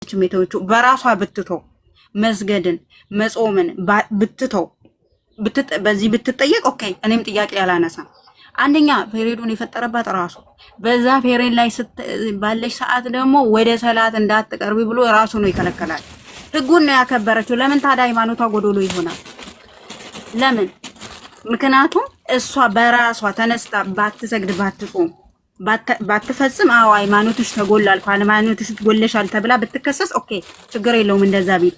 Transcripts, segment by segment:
አይደለችም የተወችው። በራሷ ብትተው መስገድን መጾምን ብትተው በዚህ ብትጠየቅ ኦኬ፣ እኔም ጥያቄ አላነሳም። አንደኛ ፔሪዱን የፈጠረባት ራሱ በዛ ፔሪድ ላይ ባለሽ ሰዓት ደግሞ ወደ ሰላት እንዳትቀርቢ ብሎ ራሱ ነው ይከለከላል። ህጉን ነው ያከበረችው። ለምን ታዲያ ሃይማኖቷ ጎዶሎ ይሆናል? ለምን? ምክንያቱም እሷ በራሷ ተነስታ ባትሰግድ ባትጾም ባትፈጽም አዎ ሃይማኖትሽ ተጎላል ሃይማኖትሽ ትጎለሻል ተብላ ብትከሰስ ኦኬ ችግር የለውም እንደዛ ቢል።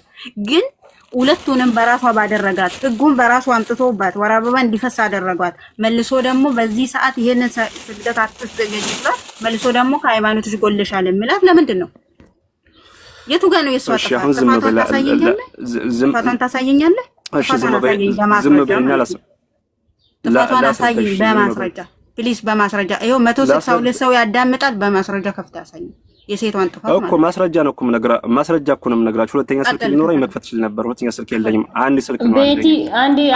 ግን ሁለቱንም በራሷ ባደረጋት ህጉን በራሷ አምጥቶባት ወር አበባ እንዲፈስ አደረጋት። መልሶ ደግሞ በዚህ ሰዓት ይሄንን ስግደት አትስገጂ ብላ መልሶ ደግሞ ከሃይማኖትሽ ጎለሻል የሚላት ለምንድን ነው? የቱ ጋር ነው የሷ ጥፋት? ጥፋቷን ታሳየኛለህ? እሺ ዝም ብለኛ ላስ ጥፋቷን አሳየኝ በማስረጃ ፕሊስ፣ በማስረጃ ይሄው 162 ሰው ያዳምጣል። በማስረጃ ከፍታ ያሳየኝ የሴቷን ጥፋት እኮ ማስረጃ ነው እኮ ማስረጃ እኮ ነው የምነግራችሁ። ሁለተኛ ስልክ ሊኖረኝ መክፈት ይችላል ነበር። ሁለተኛ ስልክ የለኝም። አንድ ስልክ ነው አለኝ። ቤቲ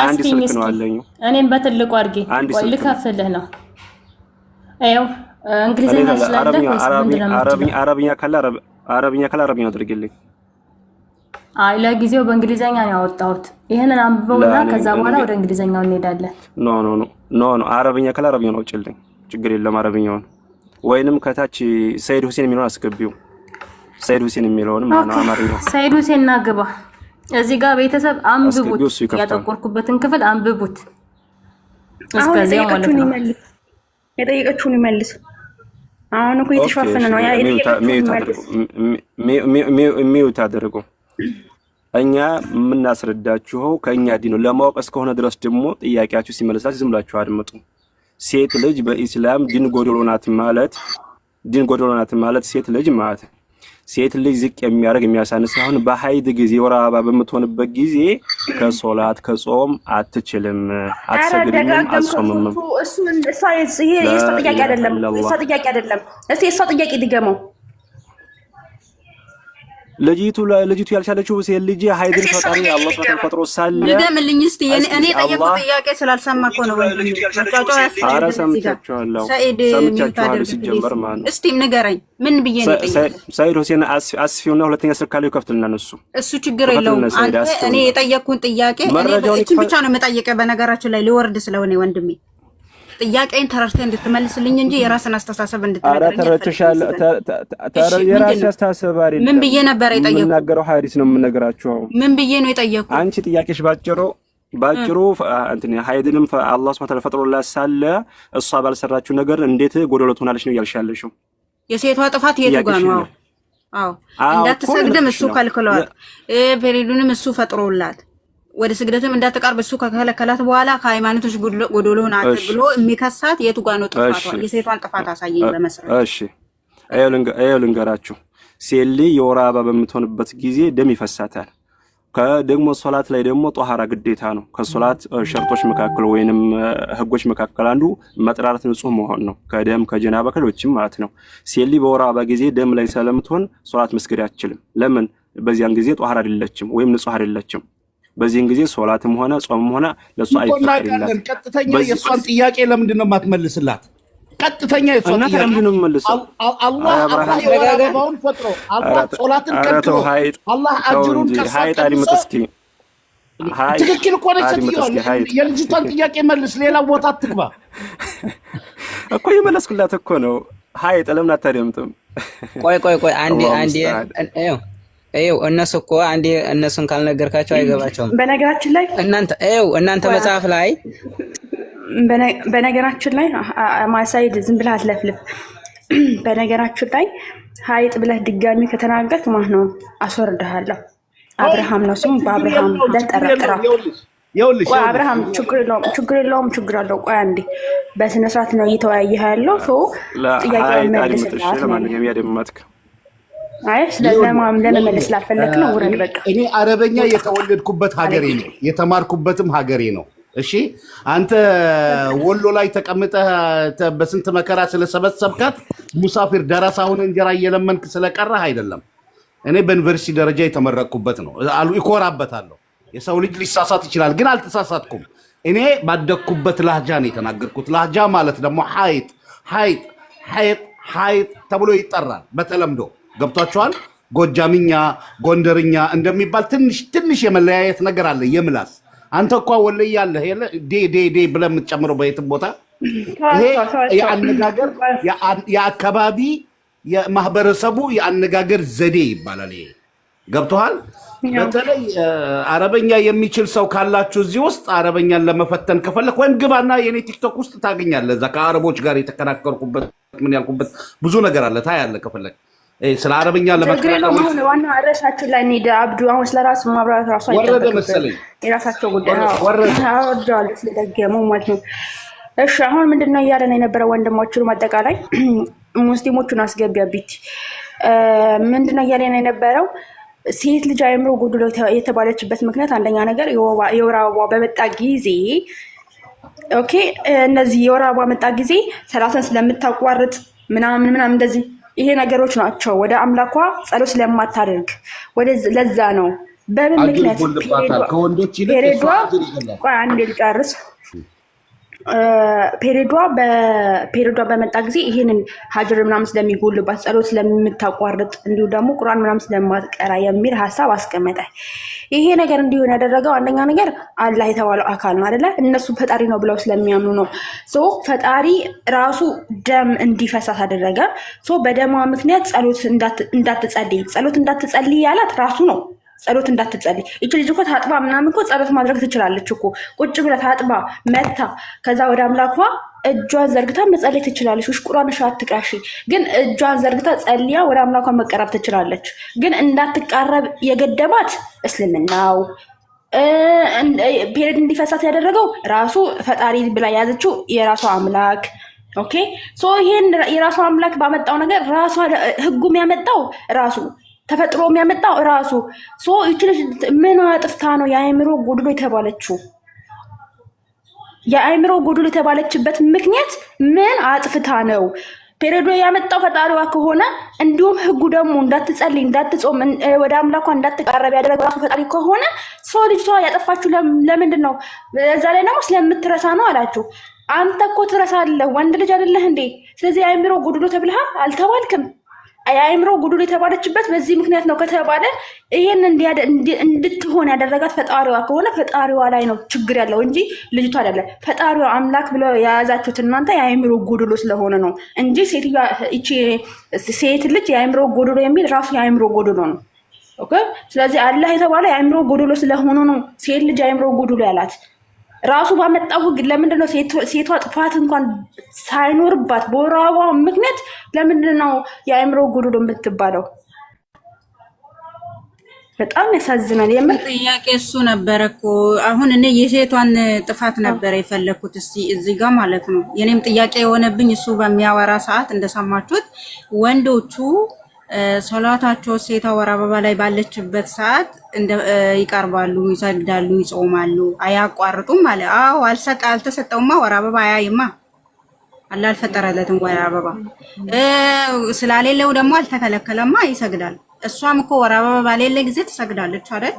አንድ ስልክ ነው አለኝ። እኔም በትልቁ አድርጌ ልከፍልህ ነው። ይሄው እንግሊዘኛ ይችላል። አረብኛ ካለ አረብኛ አድርግልኝ። አይ ለጊዜው በእንግሊዘኛ ነው ያወጣሁት። ይሄንን አንብበውና ከዛ በኋላ ወደ እንግሊዘኛው እንሄዳለን። ኖ አረብኛ ካለ አረብኛ ነው ጭልኝ። ችግር የለም አረብኛውን ወይንም ከታች ሰይድ ሁሴን የሚለውን አስገቢው። ሰይድ ሁሴን የሚለውን ማነው አማርኛ ሰይድ ሁሴን ናገባ። እዚህ ጋር ቤተሰብ አንብቡት፣ ያጠቆርኩበትን ክፍል አንብቡት። እስከዚህ ማለት ነው የጠየቀችውን ይመልስ። አሁን እኮ የተሸፈነ ነው ያ ሚውት አድርጎ እኛ የምናስረዳችሁ ከኛ ዲኑ ለማወቅ እስከሆነ ድረስ ደግሞ ጥያቄያችሁ ሲመለሳችሁ ዝም ብላችሁ አድምጡ። ሴት ልጅ በኢስላም ዲን ጎዶሎ ናት ማለት ሴት ልጅ ማለት ሴት ልጅ ዝቅ የሚያደርግ የሚያሳንስ ሳይሆን በሀይድ ጊዜ ወር አበባ በምትሆንበት ጊዜ ከሶላት ከጾም አትችልም፣ አትሰግድም፣ አትጾምም። እሱ ይሄ የእሷ ጥያቄ አይደለም። እስቲ የእሷ ጥያቄ ድገመው። ልጅቱ ያልቻለችው ሴት ልጅ ሀይድን ፈጣሪ አላህ Subhanahu ፈጥሮ ሳለ ድገምልኝ እስቲ። እኔ ጠየቁት ጥያቄ ስላልሰማ እኮ ነው ወንድም መጫጫው ያስፈልጋል። ሰምቻችኋል ሲጀመር ማለት ነው። እስቲ ንገረኝ ምን ብዬ ነው ጠየቁት? ሰይድ ሁሴን አስፊውና ሁለተኛ ስልክ ካለው ይከፍትልና እሱ ችግር የለውም። አንተ እኔ የጠየቅኩን ጥያቄ እኔ ብቻ ነው የምጠይቀው። በነገራችን ላይ ሊወርድ ስለሆነ ወንድሜ ጥያቄን ተረድተህ እንድትመልስልኝ እንጂ የራስን አስተሳሰብ እንድትነግረኝ የራስ አስተሳሰብ አይደለም። ምን ብዬ ነበር የጠየቁት? የምናገረው ሐዲስ ነው የምነግራችሁ። ምን ብዬ ነው የጠየቁት? አንቺ ጥያቄሽ ባጭሩ እንትን ሐይድንም አላህ Subhanahu Ta'ala ፈጥሮላት ሳለ እሷ ባልሰራችው ነገር እንዴት ጎዶሎ ትሆናለች ነው ያልሻለሽው። የሴቷ ጥፋት የቱ ጋር ነው? አዎ እንዳትሰግድም እሱ ከልክሏት፣ ፔሪዱንም እሱ ፈጥሮላት ወደ ስግደትም እንዳትቀርብ እሱ ከከለከላት በኋላ ከሃይማኖቶች ጎዶሎ ናት ብሎ የሚከሳት የቱ ጋር ነው ጥፋቷ? የሴቷን ጥፋት አሳየኝ በመሰረት። እሺ አይው ልንገራችሁ። ሴት ልጅ የወር አበባ በምትሆንበት ጊዜ ደም ይፈሳታል። ከደግሞ ሶላት ላይ ደግሞ ጧሃራ ግዴታ ነው። ከሶላት ሸርጦች መካከል ወይንም ህጎች መካከል አንዱ መጥራራት ንጹህ መሆን ነው፣ ከደም ከጀናባ ከሌሎችም ማለት ነው። ሴት ልጅ በወር አበባ ጊዜ ደም ላይ ስለምትሆን ሶላት መስገድ አትችልም። ለምን? በዚያን ጊዜ ጧሃራ አይደለችም ወይም ንጹህ አይደለችም። በዚህን ጊዜ ሶላትም ሆነ ጾምም ሆነ ለሷ አይፈቀድላትም። ቀጥተኛ የሷን ጥያቄ ለምንድን ነው የማትመልስላት? ቀጥተኛ የሷን ጥያቄ ለምንድን ነው የምመልሰው? አላህ አባውን ፈጥሮ አላህ ሶላትን ቀጥሮ አላህ አጅሩን ከሳይት አድምጥስኪ ትክክል እኮ ነች። የልጅቷን ጥያቄ መልስ፣ ሌላ ቦታ አትግባ እኮ የመለስኩላት እኮ ነው። ሀይጥ ለምን አታደምጥም? ቆይ አንዴ እነሱ እኮ አንዴ እነሱን ካልነገርካቸው አይገባቸውም። በነገራችን ላይ እናንተ መጽሐፍ ላይ በነገራችን ላይ ማሳይድ ዝም ብለህ አትለፍልፍ። በነገራችን ላይ ሀይጥ ብለህ ድጋሚ ከተናገርክ ማለት ነው አስወርድሃለሁ። አብርሃም ነው ስሙ። በአብርሃም ለጠረጥራ አብርሃም ችግር የለውም አለው። ቆይ አንዴ በስነ ስርዓት ነው እየተወያየህ ያለው ሰው ጥያቄ መልስልህ። አይ ስለማም ለመመለስ ስላልፈለክ ነው ወረድ በቃ። እኔ አረበኛ የተወለድኩበት ሀገሬ ነው፣ የተማርኩበትም ሀገሬ ነው። እሺ አንተ ወሎ ላይ ተቀምጠህ በስንት መከራ ስለሰበሰብካት ሙሳፊር ደረሳ ሆነ እንጀራ እየለመንክ ስለቀረህ አይደለም። እኔ በዩኒቨርሲቲ ደረጃ የተመረቅኩበት ነው አሉ ይኮራበታለሁ። የሰው ልጅ ሊሳሳት ይችላል፣ ግን አልተሳሳትኩም። እኔ ባደኩበት ላህጃ ነው የተናገርኩት። ላህጃ ማለት ደግሞ ሀይጥ ተብሎ ይጠራል በተለምዶ ገብቷቸዋል። ጎጃምኛ ጎንደርኛ እንደሚባል ትንሽ የመለያየት ነገር አለ የምላስ አንተ እኮ ወለይ ያለ ዴ ብለህ የምትጨምረው በየትም ቦታ ይሄ የአነጋገር የአካባቢ የማህበረሰቡ የአነጋገር ዘዴ ይባላል። ይሄ ገብቶሃል? በተለይ አረበኛ የሚችል ሰው ካላችሁ እዚህ ውስጥ አረበኛን ለመፈተን ከፈለክ ወይም ግባና የኔ ቲክቶክ ውስጥ ታገኛለህ። እዛ ከአረቦች ጋር የተከራከርኩበት ምን ያልኩበት ብዙ ነገር አለ ታያለህ ከፈለክ ስለ አረበኛ ለመከራከር ዋና ርዕሳችን ላይ እንሂድ። አብዱ አሁን ስለራስ ማብራራት ራሱ ወረደ መሰለኝ የራሳቸው ጉዳይ አወርደዋል ስለደገመው ማለት ነው። እሺ አሁን ምንድነው እያለን የነበረው ወንድሞቹን አጠቃላይ ሙስሊሞቹን አስገቢያቢት ምንድነው እያለን የነበረው ሴት ልጅ አእምሮ ጎድሎ የተባለችበት ምክንያት አንደኛ ነገር የወር አበባ በመጣ ጊዜ ኦኬ እነዚህ የወር አበባ መጣ ጊዜ ሰላትን ስለምታቋርጥ ምናምን እንደዚህ ይሄ ነገሮች ናቸው። ወደ አምላኳ ጸሎት ስለማታደርግ ለዛ ነው። በምን ምክንያት አንዴ ልጨርስ። ፔሪዷ በመጣ ጊዜ ይሄንን ሀጅር ምናምን ስለሚጎልባት ጸሎት ስለምታቋርጥ እንዲሁ ደግሞ ቁርአን ምናምን ስለማትቀራ የሚል ሀሳብ አስቀመጠ። ይሄ ነገር እንዲሆን ያደረገው አንደኛ ነገር አላህ የተባለው አካል ነው አይደለ? እነሱ ፈጣሪ ነው ብለው ስለሚያምኑ ነው። ፈጣሪ ራሱ ደም እንዲፈሳት አደረገ። በደሟ ምክንያት ጸሎት እንዳትጸልይ ያላት ራሱ ነው። ጸሎት እንዳትጸልይ እቺ ልጅ እኮ ታጥባ ምናምን እኮ ጸሎት ማድረግ ትችላለች እኮ ቁጭ ብላ ታጥባ መታ ከዛ ወደ አምላኳ እጇን ዘርግታ መጸለይ ትችላለች። ቁርአንሽ አትቃሺ ግን እጇን ዘርግታ ጸልያ ወደ አምላኳ መቀረብ ትችላለች። ግን እንዳትቃረብ የገደባት እስልምናው ፔሪድ እንዲፈሳት ያደረገው ራሱ ፈጣሪ ብላ ያዘችው የራሷ አምላክ ኦኬ ይሄን የራሷ አምላክ ባመጣው ነገር ራሷ ህጉም ያመጣው ራሱ ተፈጥሮ የሚያመጣው ራሱ ይችላል። ምን አጥፍታ ነው የአእምሮ ጎድሎ የተባለችው? የአእምሮ ጎድሎ የተባለችበት ምክንያት ምን አጥፍታ ነው? ፔሪዶ ያመጣው ፈጣሪዋ ከሆነ እንዲሁም ህጉ ደግሞ እንዳትጸልይ እንዳትጾም ወደ አምላኳ እንዳትቃረብ ያደረገው ራሱ ፈጣሪ ከሆነ ልጅቷ ያጠፋችሁ ለምንድን ነው? በዛ ላይ ደግሞ ስለምትረሳ ነው አላችሁ። አንተ እኮ ትረሳለህ፣ ወንድ ልጅ አይደለህ እንዴ? ስለዚህ የአእምሮ ጎድሎ ተብለሃል አልተባልክም። የአእምሮ ጎድሎ የተባለችበት በዚህ ምክንያት ነው ከተባለ ይሄን እንድትሆን ያደረጋት ፈጣሪዋ ከሆነ ፈጣሪዋ ላይ ነው ችግር ያለው እንጂ ልጅቷ አይደለም። ፈጣሪዋ አምላክ ብሎ የያዛችሁት እናንተ የአእምሮ ጎድሎ ስለሆነ ነው እንጂ ሴት ልጅ የአእምሮ ጎድሎ የሚል ራሱ የአእምሮ ጎድሎ ነው። ኦኬ ስለዚህ አላህ የተባለ የአእምሮ ጎድሎ ስለሆነ ነው ሴት ልጅ የአእምሮ ጎድሎ ያላት። ራሱ ባመጣው ህግ ለምንድን ነው ሴቷ ጥፋት እንኳን ሳይኖርባት በወር አበባ ምክንያት ለምንድን ነው የአእምሮ ጎድሎ የምትባለው? በጣም ያሳዝናል። የምን ጥያቄ እሱ ነበረ እኮ አሁን እኔ የሴቷን ጥፋት ነበረ የፈለኩት እዚህ ጋር ማለት ነው። የኔም ጥያቄ የሆነብኝ እሱ በሚያወራ ሰዓት እንደሰማችሁት ወንዶቹ ሶላታቸው ሴቷ ወር አበባ ላይ ባለችበት ሰዓት ይቀርባሉ፣ ይሰግዳሉ፣ ይጾማሉ፣ አያቋርጡም ማለት አዎ አልተሰጠውማ ወር አበባ አያይማ አላህ አልፈጠረለትም ወር አበባ ስላሌለው ደግሞ አልተከለከለማ ይሰግዳል። እሷም እኮ ወር አበባ ባሌለ ጊዜ ትሰግዳለች አይደል?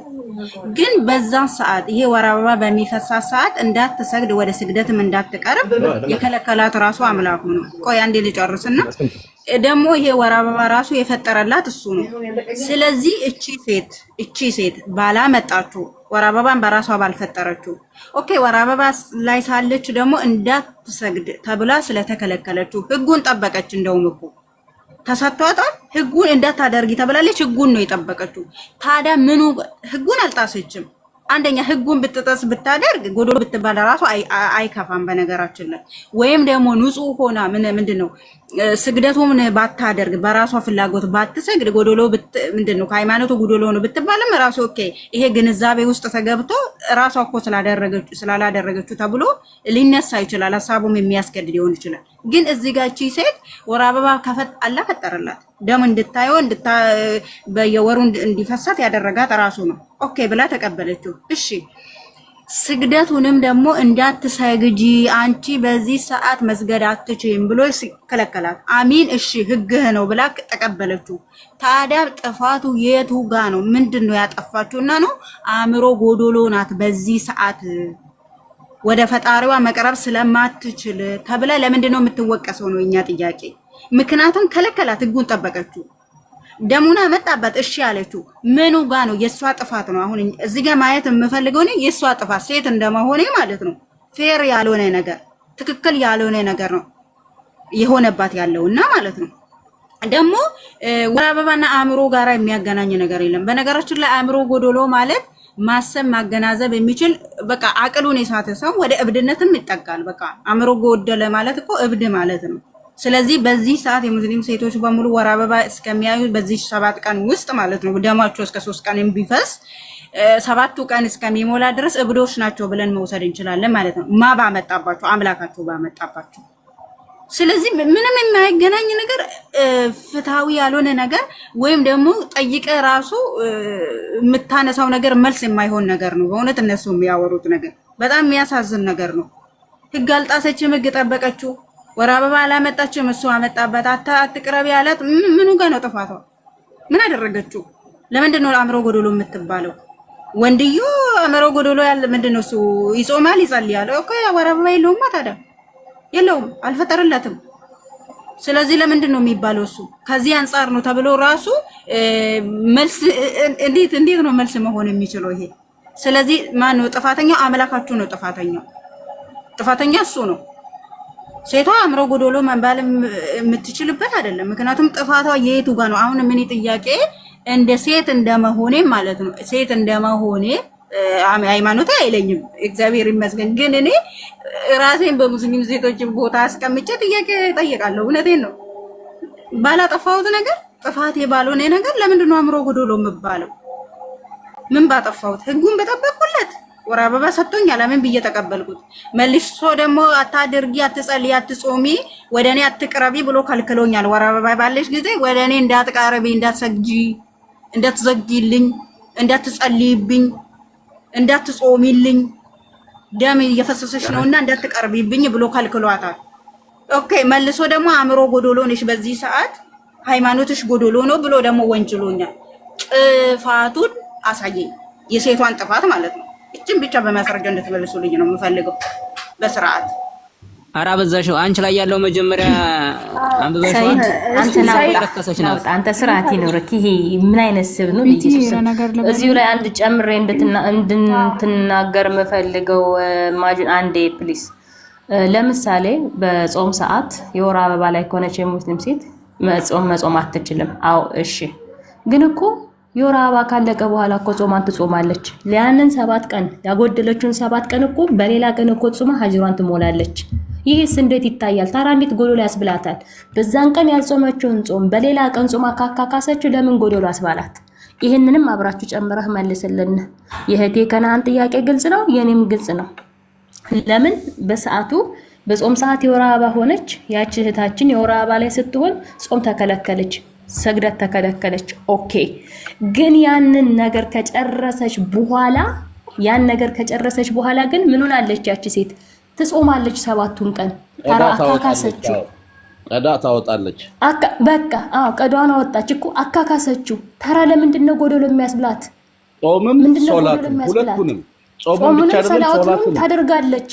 ግን በዛን ሰዓት ይሄ ወር አበባ በሚፈሳት ሰዓት እንዳትሰግድ ወደ ስግደትም እንዳትቀርብ የከለከላት ራሱ አምላኩ ነው። ቆይ አንዴ ልጨርስና ደግሞ ይሄ ወር አበባ ራሱ የፈጠረላት እሱ ነው። ስለዚህ እቺ ሴት ባላመጣችሁ ወር አበባን በራሷ ባልፈጠረችው ኦኬ ወር አበባ ላይ ሳለች ደግሞ እንዳትሰግድ ተብላ ስለተከለከለችው ህጉን ጠበቀች። እንደውም እኮ ተሰጥቷታል። ህጉን እንዳታደርጊ ተብላለች። ህጉን ነው የጠበቀችው። ታዲያ ምኑ ህጉን አልጣሰችም? አንደኛ ህጉን ብትጠስ ብታደርግ ጎዶሎ ብትባል ራሱ አይከፋም በነገራችን ላይ ወይም ደግሞ ንጹህ ሆና ምንድነው ስግደቱን ባታደርግ በራሷ ፍላጎት ባትሰግድ ጎዶሎ ምንድነው ከሃይማኖቱ ጎዶሎ ነው ብትባልም ራሱ ኦኬ ይሄ ግንዛቤ ውስጥ ተገብቶ ራሷ እኮ ስላላደረገችው ተብሎ ሊነሳ ይችላል። ሐሳቡም የሚያስገድድ ሊሆን ይችላል። ግን እዚህ ጋር እቺ ሴት ወር አበባ አላህ ፈጠረላት። ደም እንድታየው በየወሩ እንዲፈሳት ያደረጋት ራሱ ነው። ኦኬ ብላ ተቀበለችው። እሺ ስግደቱንም ደግሞ እንዳትሰግጂ አንቺ በዚህ ሰዓት መስገድ አትችይም ብሎ ከለከላት። አሚን እሺ ህግህ ነው ብላ ተቀበለችው። ታዲያ ጥፋቱ የቱ ጋ ነው? ምንድነው ያጠፋችውና ነው? አእምሮ ጎዶሎ ናት። በዚህ ሰዓት ወደ ፈጣሪዋ መቅረብ ስለማትችል ተብላ ለምንድነው የምትወቀሰው ነው እኛ ጥያቄ። ምክንያቱም ከለከላት፣ ህጉን ጠበቀችው። ደሙና መጣባት እሺ ያለችው ምኑ ጋር ነው? የሷ ጥፋት ነው። አሁን እዚህ ጋር ማየት የምፈልገው ነው የሷ ጥፋት ሴት እንደመሆኔ ማለት ነው። ፌር ያልሆነ ነገር ትክክል ያልሆነ ነገር ነው የሆነባት ያለውና ማለት ነው። ደግሞ ወር አበባና አእምሮ ጋራ የሚያገናኝ ነገር የለም። በነገራችን ላይ አእምሮ ጎዶሎ ማለት ማሰብ ማገናዘብ የሚችል በቃ አቅሉን የሳተ ሰው ወደ እብድነትም ይጠጋል። በቃ አእምሮ ጎደለ ማለት እኮ እብድ ማለት ነው። ስለዚህ በዚህ ሰዓት የሙስሊም ሴቶች በሙሉ ወር አበባ እስከሚያዩ በዚህ 7 ቀን ውስጥ ማለት ነው ደማቸው እስከ 3 ቀን ቢፈስ 7ቱ ቀን እስከሚሞላ ድረስ እብዶች ናቸው ብለን መውሰድ እንችላለን ማለት ነው። ማ ባመጣባቸው አምላካቸው ባመጣባቸው። ስለዚህ ምንም የማይገናኝ ነገር ፍትሃዊ ያልሆነ ነገር ወይም ደግሞ ጠይቀ ራሱ የምታነሳው ነገር መልስ የማይሆን ነገር ነው። በእውነት እነሱ የሚያወሩት ነገር በጣም የሚያሳዝን ነገር ነው። ህግ አልጣሰችም፣ ህግ ጠበቀችው። ወር አበባ አላመጣችም፣ እሱ አመጣበት። አትቅረቢ ያላት ምኑ ጋር ነው ጥፋቷ? ምን አደረገችው? ለምንድን ነው አእምሮ ጎዶሎ የምትባለው? ወንድዩ አእምሮ ጎዶሎ ያለ ምንድነው? እሱ ይጾማል ይጸልያል። ኦኬ ወር አበባ የለውም ታዲያ የለውም፣ አልፈጠረለትም። ስለዚህ ለምንድን ነው የሚባለው? እሱ ከዚህ አንፃር ነው ተብሎ ራሱ መልስ እንዴት ነው መልስ መሆን የሚችለው ይሄ? ስለዚህ ማን ነው ጥፋተኛው? አምላካችሁ ነው ጥፋተኛ እሱ ነው። ሴቷ አእምሮ ጎዶሎ መንባል የምትችልበት አይደለም። ምክንያቱም ጥፋቷ የቱ ጋር ነው? አሁን ምን ጥያቄ እንደ ሴት እንደመሆኔ ማለት ነው ሴት እንደመሆኔ ሃይማኖት አይለኝም እግዚአብሔር ይመስገን። ግን እኔ ራሴን በሙስሊም ሴቶች ቦታ አስቀምጬ ጥያቄ ጠይቃለሁ። እውነቴን ነው። ባላጠፋሁት ነገር ጥፋቴ ባልሆነ ነገር ለምንድን ነው አእምሮ ጎዶሎ የምባለው? ምን ባጠፋሁት? ህጉን በጠበቅኩለት ወር አበባ ሰጥቶኛል። ለምን ብዬ ተቀበልኩት? መልሶ ደግሞ አታድርጊ፣ አትጸልይ፣ አትጾሚ፣ ወደኔ አትቅረቢ ብሎ ከልክሎኛል። ወር አበባ ባለሽ ጊዜ ወደኔ እንዳትቀርቢ፣ እንዳትዘጊልኝ፣ እንዳትጸልይብኝ፣ እንዳትጾሚልኝ ደም እየፈሰሰሽ ነውና እንዳትቀርቢብኝ ብሎ ከልክሏታል። ኦኬ መልሶ ደግሞ አእምሮ ጎዶሎ ነሽ በዚህ ሰዓት ሃይማኖትሽ ጎዶሎ ነው ብሎ ደግሞ ወንጅሎኛል። ጥፋቱን አሳየኝ፣ የሴቷን ጥፋት ማለት ነው። እቺን ብቻ በማስረጃ እንድትመልሱልኝ ነው የምፈልገው በስርዓት። አራ በዛሽው አንቺ ላይ ያለው መጀመሪያ አንብበሽው አንተ ስርዓት ይኖርክ። ይሄ ምን አይነት ስብ ነው? እዚሁ ላይ አንድ ጨምሬ እንድትናገር የምፈልገው ማጅን አንዴ ፕሊስ። ለምሳሌ በጾም ሰዓት የወር አበባ ላይ ከሆነች የሙስሊም ሴት መጾም አትችልም። አዎ እሺ። ግን እኮ የወር አበባ ካለቀ በኋላ እኮ ጾማን ትጾማለች። ለያንን 7 ቀን ያጎደለችውን 7 ቀን እኮ በሌላ ቀን እኮ ጾማ ሀጅሯን ትሞላለች። ይሄስ እንዴት ይታያል? ታራ እንዴት ጎዶሎ ያስብላታል? በዛን ቀን ያልጾመችውን ጾም በሌላ ቀን ጾማ ካካካሰችው ለምን ጎዶሎ ያስባላት? ይሄንንም አብራችሁ ጨምረህ መልስልን። የእህቴ ከነአን ጥያቄ ግልጽ ነው፣ የኔም ግልጽ ነው። ለምን በሰዓቱ በጾም ሰዓት የወር አበባ ሆነች? ያቺ እህታችን የወር አበባ ላይ ስትሆን ጾም ተከለከለች፣ ሰግደት ተከለከለች። ኦኬ ግን ያንን ነገር ከጨረሰች በኋላ ግን ምን ሆናለች? ያቺ ሴት ትጾማለች 7ቱን ቀን አካካሰችው። ቀዳ ታወጣለች። በቃ ቀዷን አወጣች እኮ አካካሰችው። ተራ ለምንድን ነው ጎዶሎ የሚያስብላት? ጾምም ሶላትም ሁለቱንም ጾምም ብቻ አይደለም ሶላትም ታደርጋለች።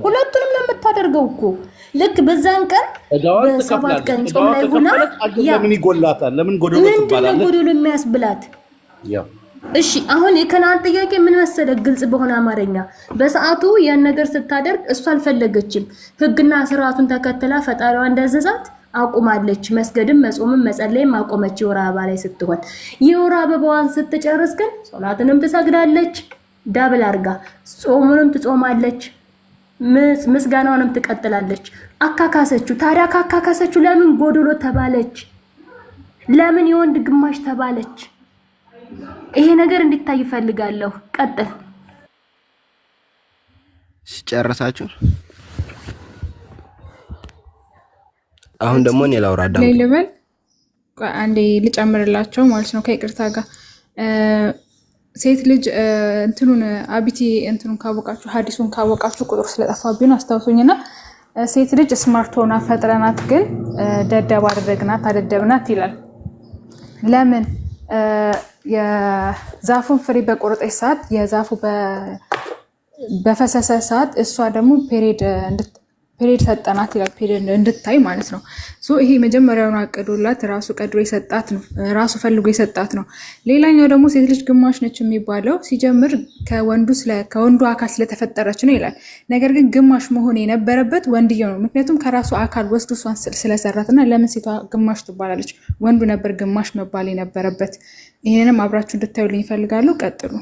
ሁለቱንም ነው የምታደርገው እኮ ልክ በዛን ቀን በ7 ቀን ጾም ላይ ሆና ለምን ይጎላታል? ለምን ጎዶሎ ትባላለች? ምንድነው ጎዶሎ የሚያስብላት? እሺ አሁን የከናን ጥያቄ ምን መሰለ? ግልጽ በሆነ አማርኛ በሰዓቱ ያን ነገር ስታደርግ እሷ አልፈለገችም። ህግና ስርዓቱን ተከትላ ፈጣሪዋ እንዳዘዛት አቁማለች። መስገድም መጾምም መጸለይም አቆመች። የወር አበባ ላይ ስትሆን የወር አበባዋን ስትጨርስ ግን ሶላትንም ትሰግዳለች ዳብል አርጋ፣ ጾሙንም ትጾማለች፣ ምስጋናውንም ትቀጥላለች። አካካሰችው። ታዲያ ካካካሰችው ለምን ጎዶሎ ተባለች? ለምን የወንድ ግማሽ ተባለች? ይሄ ነገር እንዲታይ ይፈልጋለሁ። ቀጥል። ጨረሳችሁ? አሁን ደግሞ እኔ ላውራ አዳም ልበል አንዴ ልጨምርላቸው ማለት ነው ከይቅርታ ጋር ሴት ልጅ እንትኑን አቢቲ እንትኑን ካወቃችሁ ሐዲሱን ካወቃችሁ ቁጥር ስለጠፋብኝ አስታውሱኝና ሴት ልጅ ስማርት ሆና ፈጥረናት ግን ደደብ አደረግናት አደደብናት ይላል። ለምን የዛፉን ፍሬ በቆረጠች ሰዓት የዛፉ በፈሰሰ ሰዓት እሷ ደግሞ ፔሪድ ሰጠናት ይላል። ፔሪድ እንድታይ ማለት ነው። ይሄ መጀመሪያውን አቅዶላት ራሱ ቀድሮ የሰጣት ነው፣ ራሱ ፈልጎ የሰጣት ነው። ሌላኛው ደግሞ ሴት ልጅ ግማሽ ነች የሚባለው ሲጀምር ከወንዱ አካል ስለተፈጠረች ነው ይላል። ነገር ግን ግማሽ መሆን የነበረበት ወንድየው ነው። ምክንያቱም ከራሱ አካል ወስዶ እሷን ስለሰራት እና ለምን ሴቷ ግማሽ ትባላለች? ወንዱ ነበር ግማሽ መባል የነበረበት። ይህንንም አብራችሁ እንድታዩልኝ ይፈልጋሉ። ቀጥሉ።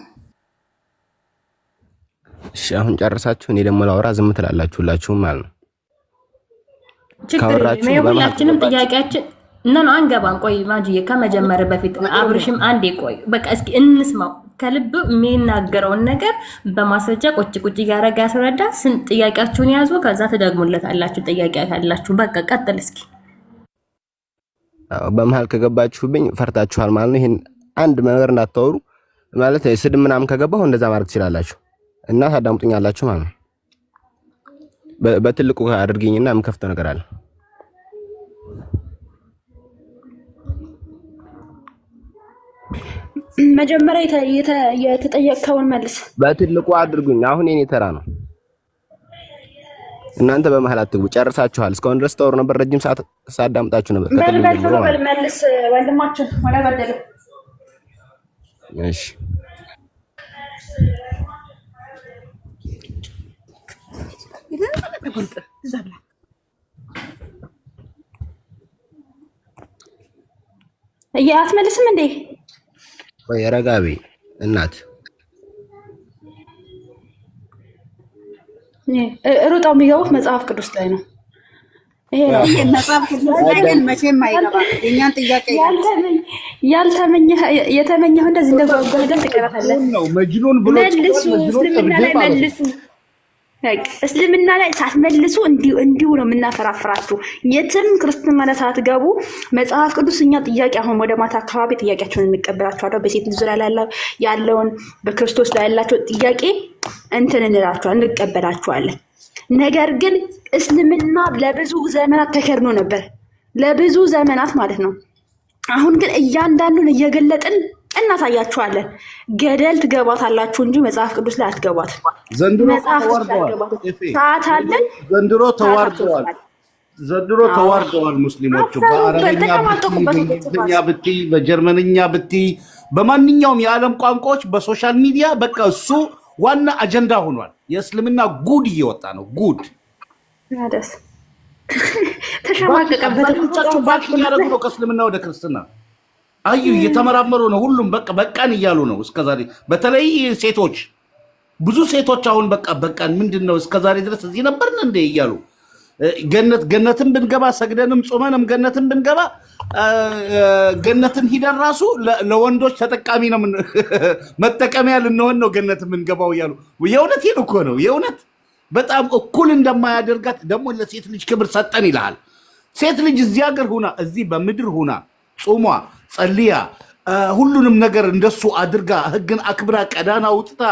እሺ አሁን ጨርሳችሁ እኔ ደግሞ ላውራ ዝም ትላላችሁ ሁላችሁም ማለት ነው። ሁላችንም ጥያቄያችን ነው አንገባን። ቆይ ማጂዬ ከመጀመር በፊት አብርሽም አንዴ ቆይ በቃ እስኪ እንስማው። ከልብ የሚናገረውን ነገር በማስረጃ ቁጭ እያደረገ ያስረዳ። ስንት ጥያቄያችሁን ያዙ፣ ከዛ ትደግሙለታላችሁ። ጥያቄ ካላችሁ በቃ ቀጥል እስኪ። በመሀል ከገባችሁብኝ ፈርታችኋል ማለት ነው። ይሄን አንድ ነገር እንዳታወሩ ማለት ስድብ ምናምን ከገባሁ እንደዛ ማድረግ ትችላላችሁ እና ታዳምጡኛላችሁ ማለት ነው። በትልቁ አድርገኝና የምከፍተው ነገር አለ። መጀመሪያ የተጠየቀውን መልስ በትልቁ አድርጉኝ። አሁን የኔ ተራ ነው። እናንተ በመሃል አትግቡ። ጨርሳችኋል። እስካሁን ድረስ ተወሩ ነበር። ረጅም ሰዓት ሳዳምጣችሁ ነበር። መልስ ወንድማችን ወላ በደለ። እሺ አትመልስም እንዴ? ወይ ረጋቢ እናት ሩጣው የሚገቡት መጽሐፍ ቅዱስ ላይ ነው። ይሄ መጽሐፍ ቅዱስ ላይ ግን መቼም አይገባም። የኛን ጥያቄ የተመኘው እንደዚህ እንደጓጓለን ትቀራታለህ ነው መጅኑን ብሎ መልሱ። እስልምና ላይ መልሱ። እስልምና ላይ ሳትመልሱ እንዲሁ ነው የምናፈራፍራችሁ። የትም ክርስትና ላይ ሳትገቡ መጽሐፍ ቅዱስ እኛ ጥያቄ አሁን ወደ ማታ አካባቢ ጥያቄያቸውን እንቀበላችኋለሁ። በሴት ልጅ ዙሪያ ያለውን በክርስቶስ ላይ ያላቸው ጥያቄ እንቀበላችኋለን። ነገር ግን እስልምና ለብዙ ዘመናት ተከድኖ ነበር፣ ለብዙ ዘመናት ማለት ነው። አሁን ግን እያንዳንዱን እየገለጥን እናሳያችኋለን። ገደል ትገባታላችሁ እንጂ መጽሐፍ ቅዱስ ላይ አትገባት። ዘንድሮ ተዋርደዋል ሙስሊሞቹ። በአረብኛ ብቲ፣ በጀርመንኛ ብቲ፣ በማንኛውም የዓለም ቋንቋዎች በሶሻል ሚዲያ በቃ እሱ ዋና አጀንዳ ሆኗል። የእስልምና ጉድ እየወጣ ነው። ጉድ ተሸማቀቀበት። ባክ እያደረጉ ነው ከእስልምና ወደ ክርስትና። አዩ እየተመራመሩ ነው። ሁሉም በቃን እያሉ ነው እስከዛሬ። በተለይ ሴቶች፣ ብዙ ሴቶች አሁን በቃን ምንድነው እስከዛሬ ድረስ እዚህ ነበርን እንደ እያሉ ገነትን ብንገባ ሰግደንም ጾመንም ገነትን ብንገባ ገነትን ሂደን ራሱ ለወንዶች ተጠቃሚ ነው መጠቀሚያ ልንሆን ነው ገነትን ብንገባው እያሉ የእውነቴን እኮ ነው። የእውነት በጣም እኩል እንደማያደርጋት ደግሞ ለሴት ልጅ ክብር ሰጠን ይልሃል። ሴት ልጅ እዚህ ሀገር ሁና እዚህ በምድር ሁና ጾሟ ጸልያ ሁሉንም ነገር እንደሱ አድርጋ ህግን አክብራ ቀዳና አውጥታ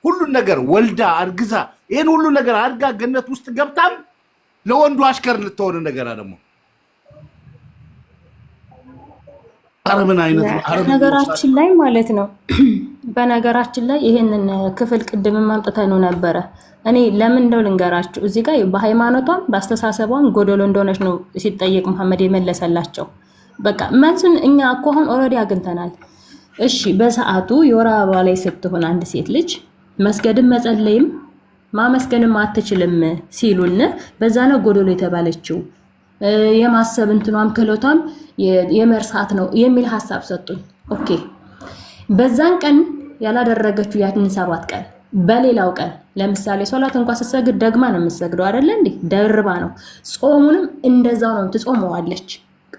ሁሉን ነገር ወልዳ አርግዛ ይሄን ሁሉ ነገር አድርጋ ገነት ውስጥ ገብታም ለወንዱ አሽከር ልትሆን ነገር ደግሞ አረምን አይነት ነገራችን ላይ ማለት ነው። በነገራችን ላይ ይሄንን ክፍል ቅድም ማምጣት ነው ነበረ። እኔ ለምን እንደው ልንገራችሁ። እዚህ ጋር በሃይማኖቷም በአስተሳሰቧም ጎደሎ እንደሆነች ነው ሲጠየቅ መሐመድ የመለሰላቸው። በቃ መልሱን እኛ እኮ አሁን ኦልሬዲ አግኝተናል። እሺ በሰዓቱ የወር አበባ ላይ ስትሆን አንድ ሴት ልጅ መስገድም መጸለይም ማመስገንም አትችልም ሲሉን በዛ ነው ጎደሎ የተባለችው። የማሰብ እንትኗም ክህሎቷም የመርሳት ነው የሚል ሐሳብ ሰጡኝ። ኦኬ በዛን ቀን ያላደረገችው ያንን 7 ቀን በሌላው ቀን ለምሳሌ ሶላት እንኳን ስትሰግድ ደግማ ነው የምትሰግደው አይደል እንዴ? ደርባ ነው። ጾሙንም እንደዛው ነው ትጾመዋለች።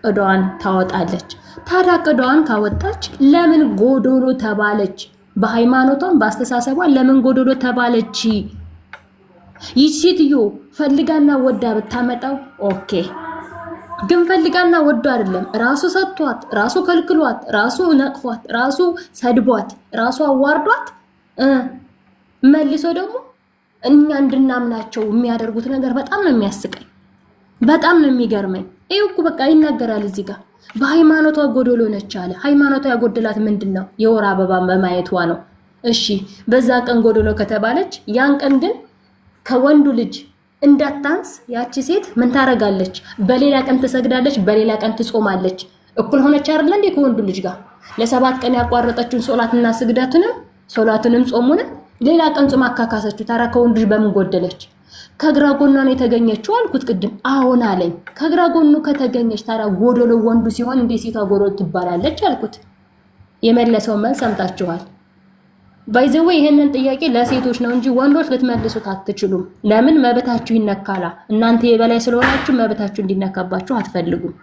ቅዷን ታወጣለች። ታዲያ ቅዷን ካወጣች ለምን ጎዶሎ ተባለች? በሃይማኖቷም በአስተሳሰቧ ለምን ጎዶሎ ተባለች? ይህ ሴትዮ ፈልጋና ወዳ ብታመጣው ኦኬ፣ ግን ፈልጋና ወዶ አይደለም። ራሱ ሰጥቷት፣ ራሱ ከልክሏት፣ ራሱ ነቅፏት፣ ራሱ ሰድቧት፣ ራሱ አዋርዷት መልሶ ደግሞ እኛ እንድናምናቸው የሚያደርጉት ነገር በጣም ነው የሚያስቀኝ፣ በጣም ነው የሚገርመኝ። ይሄ እኮ በቃ ይናገራል እዚህ ጋር በሃይማኖቷ ጎዶሎ ነች አለ። ሃይማኖቷ ያጎደላት ምንድነው? የወር አበባን በማየቷ ነው። እሺ በዛ ቀን ጎዶሎ ከተባለች ያን ቀን ግን ከወንዱ ልጅ እንዳታንስ ያቺ ሴት ምን ታረጋለች? በሌላ ቀን ትሰግዳለች፣ በሌላ ቀን ትጾማለች። እኩል ሆነች አይደል እንዴ ከወንዱ ልጅ ጋር? ለ7 ቀን ያቋረጠችውን ሶላትንም ጾሙንም ሌላ ቀን ጾም አካካሰችው። ታዲያ ከወንዱ ልጅ በምን ጎደለች? ከግራ ጎኗ ነው የተገኘችው አልኩት ቅድም። አሁን አለኝ ከግራ ጎኑ ከተገኘች ታዲያ ጎዶሎ ወንዱ ሲሆን እንዴ ሴቷ ጎዶሎ ትባላለች አልኩት። የመለሰው መልስ ሰምታችኋል። ባይዘው ይሄንን ጥያቄ ለሴቶች ነው እንጂ ወንዶች ልትመልሱት አትችሉም። ለምን? መብታችሁ ይነካላ። እናንተ የበላይ ስለሆናችሁ መብታችሁ እንዲነካባችሁ አትፈልጉም።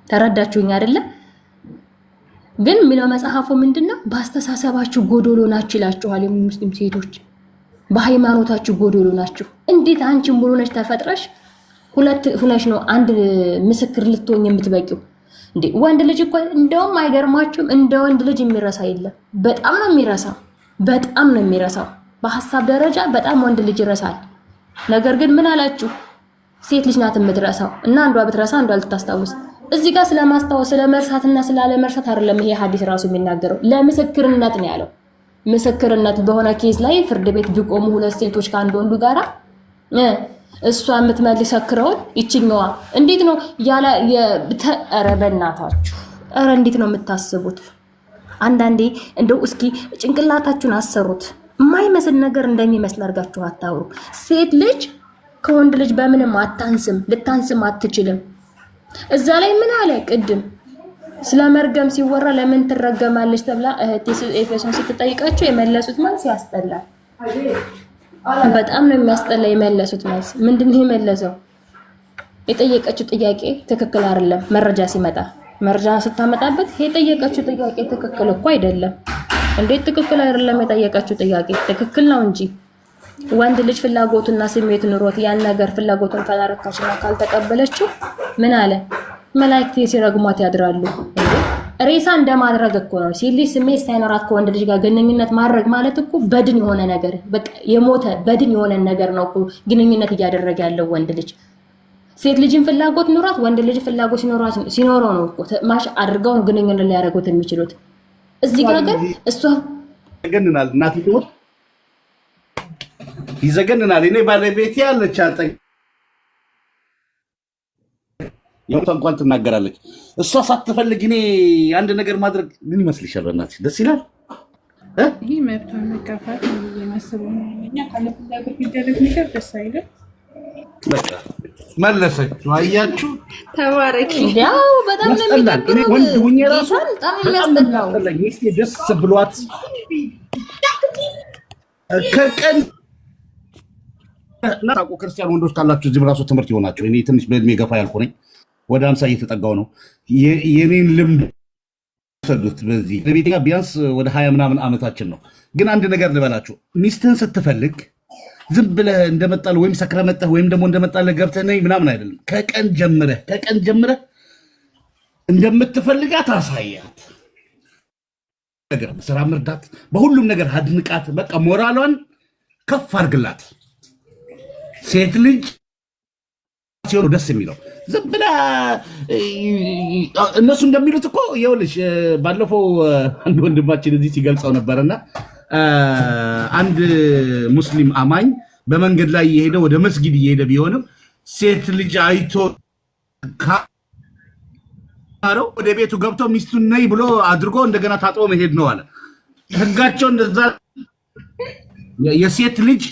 ተረዳችሁኝ አይደለ? ግን ሚለው መጽሐፉ ምንድነው? በአስተሳሰባችሁ ጎዶሎ ናችሁ ይላችኋል። የሙስሊም ሴቶች በሃይማኖታችሁ ጎዶሎ ናችሁ። እንዴት አንቺ ሙሉ ነሽ ተፈጥረሽ ሁለት ሁነሽ ነው አንድ ምስክር ልትሆኝ የምትበቂው? እንዴ ወንድ ልጅ እኮ እንደውም አይገርማችሁም? እንደ ወንድ ልጅ የሚረሳ የለም። በጣም ነው የሚረሳው። በሐሳብ ደረጃ በጣም ወንድ ልጅ ይረሳል። ነገር ግን ምን አላችሁ? ሴት ልጅ ናት የምትረሳው እና አንዷ ብትረሳ አንዷ ልታስታውስ። እዚህ ጋር ስለማስታወስ ስለመርሳትና ስላለመርሳት አይደለም ይሄ ሐዲስ ራሱ የሚናገረው። ለምስክርነት ነው ያለው። ምስክርነት በሆነ ኬዝ ላይ ፍርድ ቤት ቢቆሙ ሁለት ሴቶች ከአንድ ወንዱ ጋራ እሷ የምትመልሰክረውን ይችኛዋ እንዴት ነው ያለ ኧረ በእናታችሁ ኧረ እንዴት ነው የምታስቡት? አንዳንዴ እንደው እስኪ ጭንቅላታችሁን አሰሩት። የማይመስል ነገር እንደሚመስል አድርጋችሁ አታውሩ። ሴት ልጅ ከወንድ ልጅ በምንም አታንስም፣ ልታንስም አትችልም። እዛ ላይ ምን አለ ቅድም ስለ መርገም ሲወራ ለምን ትረገማለች ተብላ እህቴ ኤፌሶን ስትጠይቃቸው የመለሱት መልስ ያስጠላል። በጣም ነው የሚያስጠላ የመለሱት መልስ። ምንድነው የመለሰው? የጠየቀችው ጥያቄ ትክክል አይደለም። መረጃ ስታመጣበት የጠየቀችው ጥያቄ ትክክል እኮ አይደለም። እንዴት ትክክል አይደለም? የጠየቀችው ጥያቄ ትክክል ነው እንጂ ወንድ ልጅ ፍላጎቱና ስሜቱ ኑሮት ያን ነገር ፍላጎቱን ካላረካችና ካልተቀበለችው ምን አለ? መላእክት ሲረግሟት ያድራሉ። ሬሳ እንደማድረግ እኮ ነው። ሴት ልጅ ስሜት ሳይኖራት ከወንድ ልጅ ጋር ግንኙነት ማድረግ ማለት እኮ በድን የሆነ ነገር በቃ የሞተ በድን የሆነ ነገር ነው እኮ ግንኙነት እያደረገ ያለው ወንድ ልጅ። ሴት ልጅን ፍላጎት ኖራት ወንድ ልጅ ፍላጎት ሲኖረው ነው እኮ ማሽ አድርገው ነው ግንኙነት ሊያደርጉት የሚችሉት። እዚህ ጋር ግን እሷ ይዘገንናል። እናት ይዘገንናል። እኔ ባለቤቴ ያለች አጠኝ የሞታ እንኳን ትናገራለች። እሷ ሳትፈልግ እኔ አንድ ነገር ማድረግ ምን ይመስልሻል? በእናትሽ ደስ ይላል። ይህ መብቷን መጋፋት የማስበው እኛ ካለ ፍላጎት የሚደረግ ነገር ደስ አይልም። በቃ መለሰች። አያችሁ፣ ተባረኪ። ያው በጣም ነው የሚደብረው። ወንድ ሁኜ ራሱ በጣም የሚያስጠላው ሚስቴ ደስ ብሏት ከቀን ታውቁ ክርስቲያን ወንዶች ካላችሁ እዚህ ራሱ ትምህርት ይሆናቸው። እኔ ትንሽ በእድሜ ገፋ ያልኩ ነኝ። ወደ 50 እየተጠጋው ነው። የኔን ልምድ ሰዱት። በዚህ በቤት ጋር ቢያንስ ወደ 20 ምናምን ዓመታችን ነው። ግን አንድ ነገር ልበላችሁ፣ ሚስትህን ስትፈልግ ዝም ብለህ እንደመጣል ወይም ሰክረህ መጣህ ወይም ደግሞ እንደመጣልህ ገብተህ ነኝ ምናምን አይደለም። ከቀን ጀምረህ እንደምትፈልጋት አሳያት። ነገር ስራ መርዳት፣ በሁሉም ነገር አድንቃት። በቃ ሞራሏን ከፍ አድርግላት። ሴት ልጅ ሲሆኑ ደስ የሚለው ዝም ብለህ እነሱ እንደሚሉት እኮ ይኸውልሽ፣ ባለፈው አንድ ወንድማችን እዚህ ሲገልጸው ነበርና አንድ ሙስሊም አማኝ በመንገድ ላይ እየሄደ ወደ መስጊድ እየሄደ ቢሆንም ሴት ልጅ አይቶ ካረው ወደ ቤቱ ገብቶ ሚስቱን ነይ ብሎ አድርጎ እንደገና ታጥቦ መሄድ ነው አለ። ህጋቸው እንደዛ የሴት ልጅ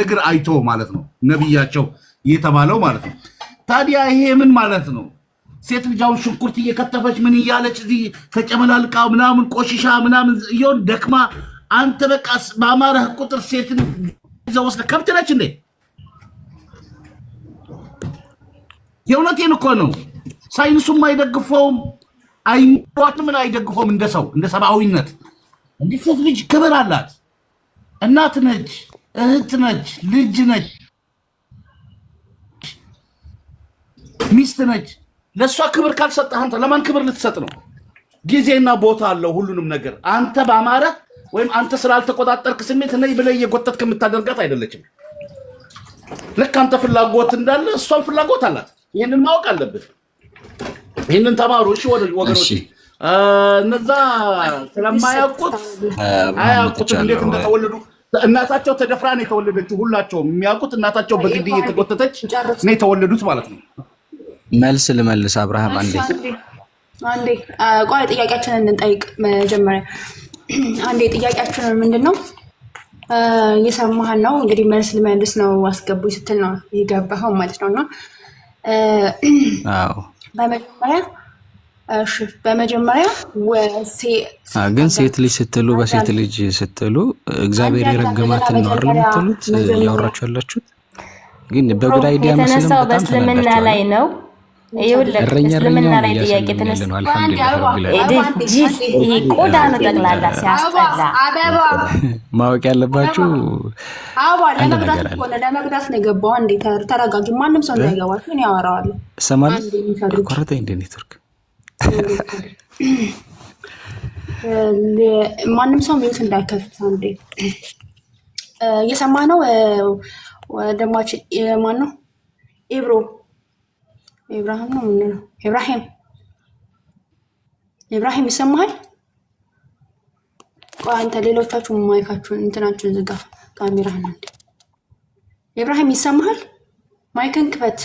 እግር አይቶ ማለት ነው ነብያቸው የተባለው ማለት ነው። ታዲያ ይሄ ምን ማለት ነው? ሴት ልጅ አሁን ሽንኩርት እየከተፈች ምን እያለች እዚህ ተጨመላልቃ ምናምን ቆሽሻ ምናምን ይሁን ደክማ አንተ በቃ በአማረህ ቁጥር ሴትን ይዘው ወስደ ከብት ነች እንዴ? የእውነቴን እኮ ነው። ሳይንሱም አይደግፈውም፣ አይሞትም፣ ምን አይደግፈውም። እንደ ሰው እንደ ሰብአዊነት እንዴ ሴት ልጅ ክብር አላት። እናት ነች፣ እህት ነች፣ ልጅ ነች፣ ሚስት ነች። ለእሷ ክብር ካልሰጠህ አንተ ለማን ክብር ልትሰጥ ነው? ጊዜና ቦታ አለው ሁሉንም ነገር። አንተ በአማረ ወይም አንተ ስላልተቆጣጠርክ ስሜት ነይ ብለህ እየጎተትክ የምታደርጋት አይደለችም። ልክ አንተ ፍላጎት እንዳለ እሷም ፍላጎት አላት። ይህንን ማወቅ አለብህ። ይህንን ተማሩ እሺ ወገኖች። እነዛ ስለማያውቁት አያውቁትም እንዴት እንደተወለዱ እናታቸው ተደፍራ ነው የተወለደችው። ሁላቸውም የሚያውቁት እናታቸው በግድያ የተጎተተች ነው የተወለዱት ማለት ነው። መልስ ልመልስ አብርሃም አንዴ ቆይ ጥያቄያችንን እንጠይቅ መጀመሪያ። አንዴ ጥያቄያችንን ምንድነው? እየሰማህን ነው እንግዲህ መልስ ልመልስ ነው አስገቡኝ ስትል ነው የገባኸው ማለት ነውና አዎ በመጀመሪያ ግን ሴት ልጅ ስትሉ በሴት ልጅ ስትሉ እግዚአብሔር የረገማትን ነው አይደል የምትሉት? እያወራችሁ ያላችሁት ግን በጉዳይ አይዲያ መስለም በጣም በእስልምና ላይ ነው። እስልምና ላይ ጥያቄ ተነሳ። ይሄ ቆዳ ነው ጠቅላላ ሲያስጠላ። ማወቅ ያለባችሁ ለመግዳት ነው የገባው። አንዴ ተረጋጊ። ማንም ሰው እንዳይገባል ምን ያወራዋል? ሰማል ኮረተ እንደ ኔትወርክ ማንም ሰው ሚዩት እንዳይከፍት። አንዴ እየሰማ ነው። ወደማችን ማን ነው? ኢብራሂም ነው ምንድነው? ኢብራሂም ይሰማሃል? ቆይ አንተ ሌሎቻችሁ ማይካችሁን እንትናችሁን ዝጋ። ካሜራህን አንዴ ኢብራሂም ይሰማሃል? ማይክን ክፈት።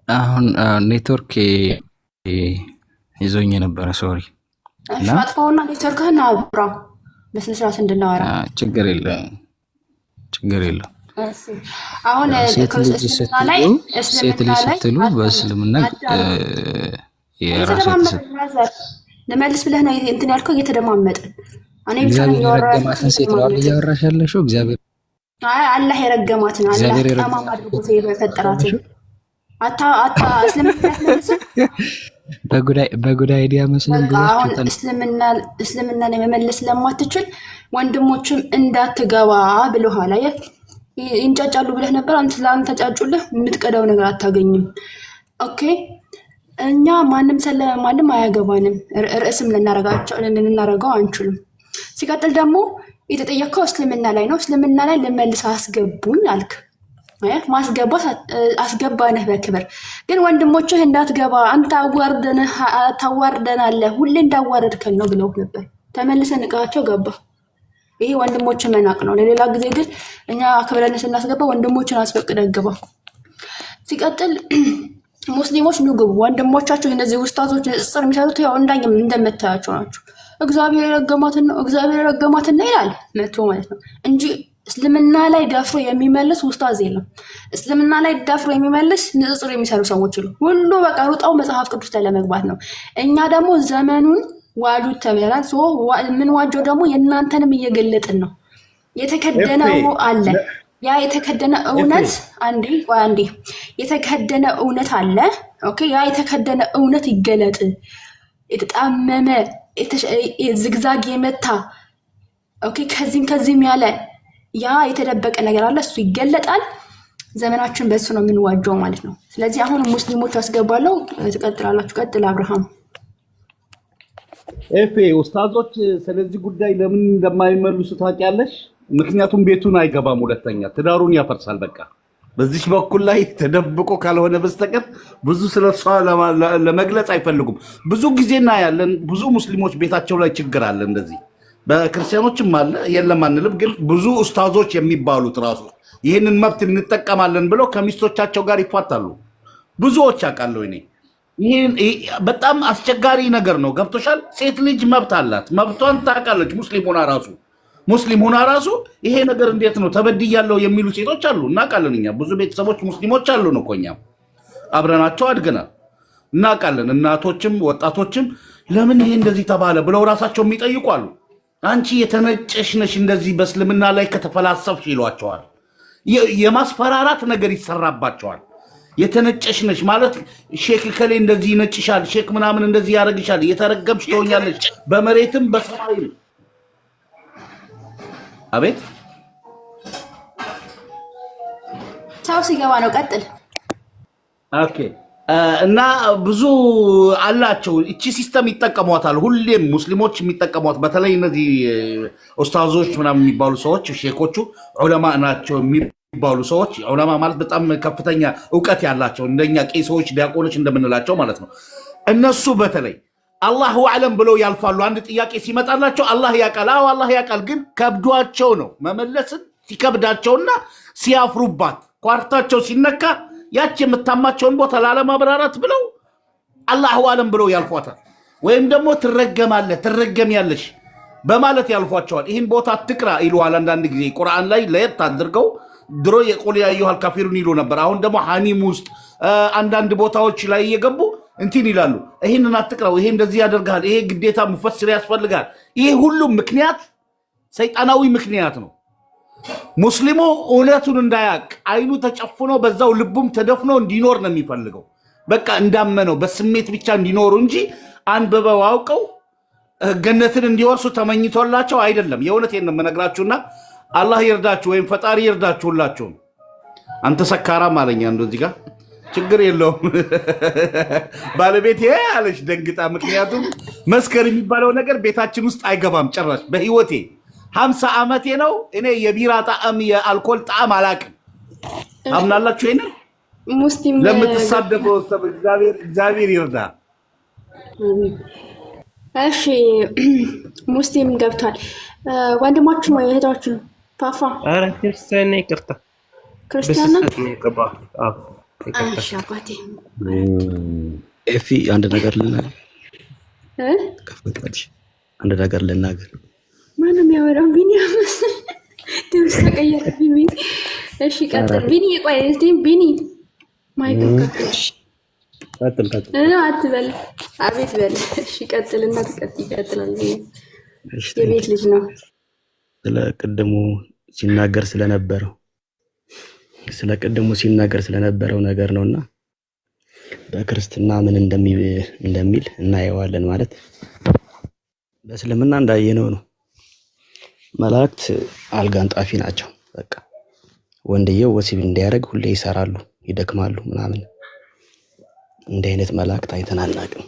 አሁን ኔትወርክ ይዞኝ የነበረ ሶሪ። እሺ አጥፋውና ኔትወርክህን አብራ በስነ ስርዓት እንድናወራ። ችግር የለም። አሁን ሴት ልጅ ስትሉ በእስልምና የራሳችሁ ለመልስ ብለህ ነው እንትን ያልከው። እየተደማመጥን እኔ ብቻ እግዚአብሔር የረገማትን ሴት ነው እያወራሽ ያለሽው። እግዚአብሔር አላህ የረገማትን አላህ ጠማማ አድርጎ የፈጠራትን በጉዳይ አይዲያ መስለም እስልምና ላይ መመለስ ስለማትችል ወንድሞችም እንዳትገባ ብለዋል። አየህ ይንጫጫሉ ብለህ ነበር። አንተ ጫጩልህ የምትቀዳው ነገር አታገኝም። ኦኬ እኛ ማንም ማንም አያገባንም። ርዕስም ልናረገው አንችልም። ሲቀጥል ደግሞ የተጠየቀው እስልምና ላይ ነው። እስልምና ላይ ልመልስ አስገቡኝ አልክ። ማስገባት አስገባነህ በክብር ግን ወንድሞችህ እንዳትገባ አንተ ታዋርደናለህ፣ ሁሌ እንዳዋረድከን ነው ብለው ነበር። ተመልሰን ንቃቸው ገባ። ይሄ ወንድሞች መናቅ ነው። ለሌላ ጊዜ ግን እኛ አክብረን ስናስገባ ወንድሞችን አስፈቅደን ግባ። ሲቀጥል ሙስሊሞች ንግቡ። ወንድሞቻችሁ እነዚህ ኡስታዞች ንጽጽር የሚሰሩት ያው እንዳኝም እንደምታያቸው ናቸው። እግዚአብሔር የረገማትን ነው ይላል መጥቶ ማለት ነው እንጂ እስልምና ላይ ደፍሮ የሚመልስ ኡስታዝ የለም። እስልምና ላይ ደፍሮ የሚመልስ ንጽጽር የሚሰሩ ሰዎች ይሉ ሁሉ በቃ ሩጣው መጽሐፍ ቅዱስ ላይ ለመግባት ነው። እኛ ደግሞ ዘመኑን ዋጁት ተብለናል። ምን ዋጆ ደግሞ የእናንተንም እየገለጥን ነው። የተከደነው አለ። ያ የተከደነ እውነት አንዴ የተከደነ እውነት አለ። ኦኬ ያ የተከደነ እውነት ይገለጥ። የተጣመመ ዝግዛግ የመታ ኦኬ ከዚህም ያለ ያ የተደበቀ ነገር አለ። እሱ ይገለጣል። ዘመናችን በሱ ነው የምንዋጀው ማለት ነው። ስለዚህ አሁን ሙስሊሞች አስገባለሁ። ትቀጥላላችሁ። ቀጥል አብርሃም። ኡስታዞች ስለዚህ ጉዳይ ለምን እንደማይመልሱ ታውቂያለሽ? ምክንያቱም ቤቱን አይገባም። ሁለተኛ ትዳሩን ያፈርሳል። በቃ በዚህ በኩል ላይ ተደብቆ ካልሆነ በስተቀር ብዙ ስለሷ ለመግለጽ አይፈልጉም። ብዙ ጊዜና ያለን ብዙ ሙስሊሞች ቤታቸው ላይ ችግር አለ። እንደዚህ በክርስቲያኖችም አለ የለም አንልም። ግን ብዙ ኡስታዞች የሚባሉት ራሱ ይህንን መብት እንጠቀማለን ብለው ከሚስቶቻቸው ጋር ይፋታሉ። ብዙዎች አውቃለሁ እኔ። ይሄ በጣም አስቸጋሪ ነገር ነው። ገብቶሻል? ሴት ልጅ መብት አላት። መብቷን ታውቃለች። ሙስሊም ሆና ራሱ ይሄ ነገር እንዴት ነው ተበድያለሁ የሚሉ ሴቶች አሉ። እናውቃለን። እኛ ብዙ ቤተሰቦች ሙስሊሞች አሉን እኮ እኛም አብረናቸው አድገናል። እናውቃለን። እናቶችም ወጣቶችም ለምን ይሄ እንደዚህ ተባለ ብለው ራሳቸው የሚጠይቁ አሉ። አንቺ የተነጨሽ ነሽ እንደዚህ በእስልምና ላይ ከተፈላሰፍሽ ይሏቸዋል። የማስፈራራት ነገር ይሰራባቸዋል። የተነጨሽ ነሽ ማለት ሼክ ከሌ እንደዚህ ይነጭሻል፣ ሼክ ምናምን እንደዚህ ያደርግሻል፣ የተረገምሽ ትሆኛለሽ በመሬትም በሰማይም። አቤት ሰው ሲገባ ነው። ቀጥል። ኦኬ እና ብዙ አላቸው። እቺ ሲስተም ይጠቀሟታል። ሁሌም ሙስሊሞች የሚጠቀሟት በተለይ እነዚህ ኡስታዞች ምናምን የሚባሉ ሰዎች ሼኮቹ ዑለማ ናቸው የሚባሉ ሰዎች። ዑለማ ማለት በጣም ከፍተኛ እውቀት ያላቸው እንደኛ ቄሶች፣ ዲያቆኖች እንደምንላቸው ማለት ነው። እነሱ በተለይ አላሁ አዕለም ብለው ያልፋሉ። አንድ ጥያቄ ሲመጣላቸው አላህ ያውቃል፣ አዎ አላህ ያውቃል፣ ግን ከብዷቸው ነው መመለስን ሲከብዳቸውና ሲያፍሩባት ኳርታቸው ሲነካ ያች የምታማቸውን ቦታ ላለማብራራት ብለው አላሁ አዕለም ብለው ያልፏታል። ወይም ደግሞ ትረገማለህ ትረገሚያለሽ በማለት ያልፏቸዋል። ይህን ቦታ አትቅራ ይሉዋል። አንዳንድ ጊዜ ቁርአን ላይ ለየት አድርገው ድሮ የቁል ያ አዩሃል ካፊሩን ይሉ ነበር። አሁን ደግሞ ሐኒም ውስጥ አንዳንድ ቦታዎች ላይ እየገቡ እንትን ይላሉ። ይህንን አትቅራው፣ ይሄ እንደዚህ ያደርጋል፣ ይሄ ግዴታ ሙፈስር ያስፈልጋል። ይሄ ሁሉም ምክንያት ሰይጣናዊ ምክንያት ነው። ሙስሊሙ እውነቱን እንዳያቅ አይኑ ተጨፍኖ በዛው ልቡም ተደፍኖ እንዲኖር ነው የሚፈልገው። በቃ እንዳመነው በስሜት ብቻ እንዲኖሩ እንጂ አንብበው አውቀው ገነትን እንዲወርሱ ተመኝቶላቸው አይደለም። የእውነቴን ነው የምነግራችሁና አላህ ይርዳችሁ ወይም ፈጣሪ ይርዳችሁ ሁላችሁም። አንተ ሰካራም አለኝ አንዱ እዚህ ጋር ችግር የለውም ባለቤት አለች ደንግጣ። ምክንያቱም መስከር የሚባለው ነገር ቤታችን ውስጥ አይገባም ጭራሽ። በህይወቴ 50 ዓመቴ ነው እኔ የቢራ ጣዕም የአልኮል ጣዕም አላቅም። አምናላችሁ ይሄን? ሙስሊም ለምትሳደበው ሰብ እግዚአብሔር ይርዳ። እሺ ሙስሊም ገብቷል። ወንድማችሁ ወይ እህታችሁ ፋፋ? አረ ክርስቲያን ነኝ። ይቅርታ ክርስቲያን ነው። እሺ አባቴ ኤፊ አንድ ነገር አንድ ነገር ልናገር። ማንም ያወራው ቢኒያም ድምፅ ተቀየረ። ቢኒ እሺ ቀጥል። ቢኒ ቆይ እስቲ ቢኒ ማይክ ቀጥል አትበል፣ አቤት በል። እሺ ቀጥልና ይቀጥላል። የቤት ልጅ ነው። ስለ ቅድሙ ሲናገር ስለነበረው ነገር ነውና በክርስትና ምን እንደሚል እናየዋለን። ማለት በእስልምና እንዳየነው ነው። መላእክት አልጋ አንጣፊ ናቸው። በቃ ወንድየው ወሲብ እንዲያደርግ ሁሌ ይሰራሉ፣ ይደክማሉ ምናምን። እንዲህ አይነት መላእክት አይተን አናውቅም።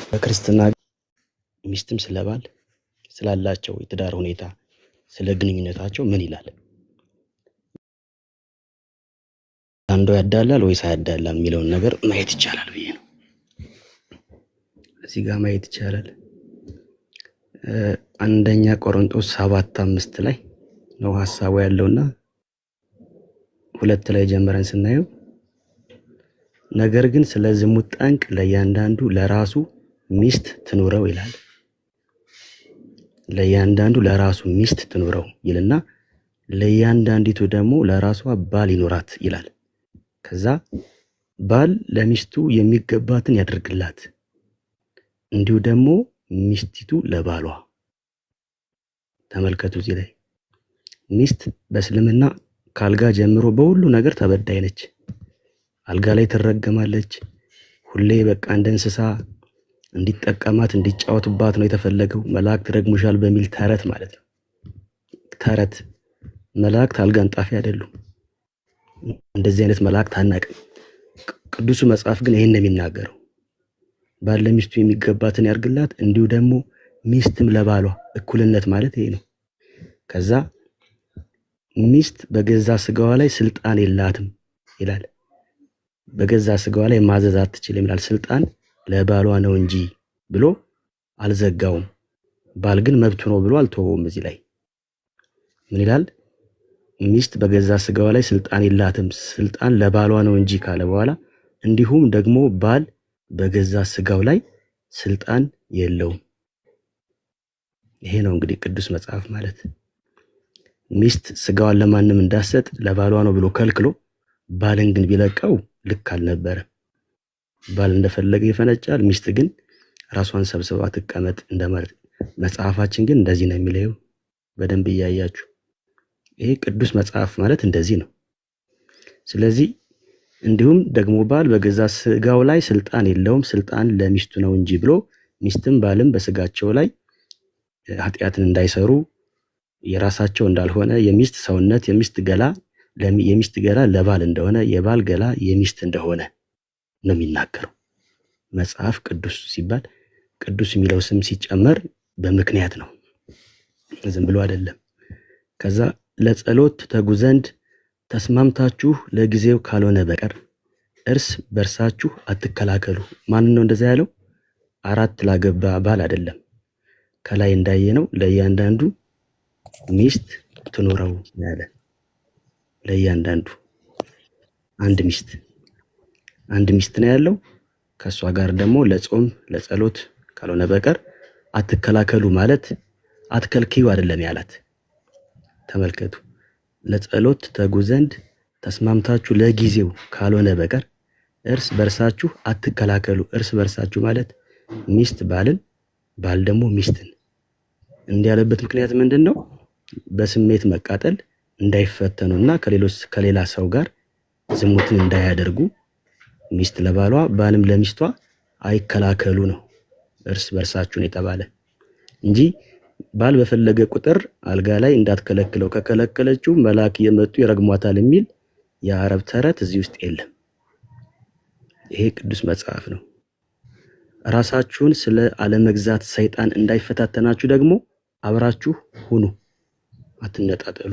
በክርስትና ሚስትም ስለባል ስላላቸው የትዳር ሁኔታ ስለ ግንኙነታቸው ምን ይላል? አንዱ ያዳላል ወይስ አያዳላም የሚለውን ነገር ማየት ይቻላል ብዬ ነው። እዚህ ጋር ማየት ይቻላል። አንደኛ ቆሮንቶስ 7:5 ላይ ነው ሐሳቡ ያለውና 2 ላይ ጀምረን ስናየው ነገር ግን ስለ ዝሙት ጠንቅ ለእያንዳንዱ ለራሱ ሚስት ትኑረው ይላል። ለእያንዳንዱ ለራሱ ሚስት ትኑረው ይልና ለእያንዳንዲቱ ደግሞ ለራሷ ባል ይኖራት ይላል። ከዛ ባል ለሚስቱ የሚገባትን ያደርግላት፣ እንዲሁ ደግሞ ሚስቲቱ ለባሏ። ተመልከቱ እዚህ ላይ ሚስት በእስልምና ካልጋ ጀምሮ በሁሉ ነገር ተበዳይ ነች። አልጋ ላይ ትረገማለች። ሁሌ በቃ እንደ እንስሳ እንዲጠቀማት እንዲጫወቱባት ነው የተፈለገው። መላእክት ረግሙሻል በሚል ተረት ማለት ነው። ተረት መላእክት አልጋ አንጣፊ አይደሉም። እንደዚህ አይነት መላእክት አናውቅም። ቅዱሱ መጽሐፍ ግን ይሄን ነው የሚናገረው። ባል ለሚስቱ የሚገባትን ያርግላት፣ እንዲሁ ደግሞ ሚስትም ለባሏ። እኩልነት ማለት ይሄ ነው። ከዛ ሚስት በገዛ ስጋዋ ላይ ስልጣን የላትም ይላል። በገዛ ስጋዋ ላይ ማዘዝ አትችልም ይላል። ስልጣን ለባሏ ነው እንጂ ብሎ አልዘጋውም። ባል ግን መብቱ ነው ብሎ አልተወውም። እዚህ ላይ ምን ይላል? ሚስት በገዛ ስጋዋ ላይ ስልጣን የላትም፣ ስልጣን ለባሏ ነው እንጂ ካለ በኋላ እንዲሁም ደግሞ ባል በገዛ ስጋው ላይ ስልጣን የለውም። ይሄ ነው እንግዲህ ቅዱስ መጽሐፍ ማለት። ሚስት ስጋዋን ለማንም እንዳሰጥ ለባሏ ነው ብሎ ከልክሎ ባልን ግን ቢለቀው ልክ አልነበረም። ባል እንደፈለገ ይፈነጫል፣ ሚስት ግን ራሷን ሰብስባ ትቀመጥ እንደማለት። መጽሐፋችን ግን እንደዚህ ነው የሚለው። በደንብ እያያችሁ ይሄ ቅዱስ መጽሐፍ ማለት እንደዚህ ነው። ስለዚህ እንዲሁም ደግሞ ባል በገዛ ስጋው ላይ ስልጣን የለውም፣ ስልጣን ለሚስቱ ነው እንጂ ብሎ ሚስትም ባልም በስጋቸው ላይ ኃጢአትን እንዳይሰሩ የራሳቸው እንዳልሆነ የሚስት ሰውነት የሚስት ገላ ለባል እንደሆነ የባል ገላ የሚስት እንደሆነ ነው የሚናገረው መጽሐፍ። ቅዱስ ሲባል ቅዱስ የሚለው ስም ሲጨመር በምክንያት ነው፣ ዝም ብሎ አይደለም። ከዛ ለጸሎት ትተጉ ዘንድ ተስማምታችሁ ለጊዜው ካልሆነ በቀር እርስ በርሳችሁ አትከላከሉ። ማን ነው እንደዛ ያለው? 4 ላገባ ባል አይደለም። ከላይ እንዳየነው ለእያንዳንዱ ሚስት ትኖረው ያለ ለእያንዳንዱ አንድ ሚስት ነው ያለው። ከሷ ጋር ደግሞ ለጾም ለጸሎት ካልሆነ በቀር አትከላከሉ ማለት አትከልክዩ አይደለም ያላት። ተመልከቱ። ለጸሎት ተጉ ዘንድ ተስማምታችሁ ለጊዜው ካልሆነ በቀር እርስ በርሳችሁ አትከላከሉ። እርስ በርሳችሁ ማለት ሚስት ባልን፣ ባል ደግሞ ሚስትን። እንዲያለበት ምክንያት ምንድነው? በስሜት መቃጠል እንዳይፈተኑና ከሌላ ሰው ጋር ዝሙትን እንዳያደርጉ ሚስት ለባሏ ባልም ለሚስቷ አይከላከሉ ነው እርስ በርሳችሁን የተባለ እንጂ ባል በፈለገ ቁጥር አልጋ ላይ እንዳትከለክለው ከከለከለችው መልአክ እየመጡ ይረግሟታል የሚል የአረብ ተረት እዚህ ውስጥ የለም። ይሄ ቅዱስ መጽሐፍ ነው። ራሳችሁን ስለ አለመግዛት ሰይጣን እንዳይፈታተናችሁ ደግሞ አብራችሁ ሁኑ፣ አትነጣጠሉ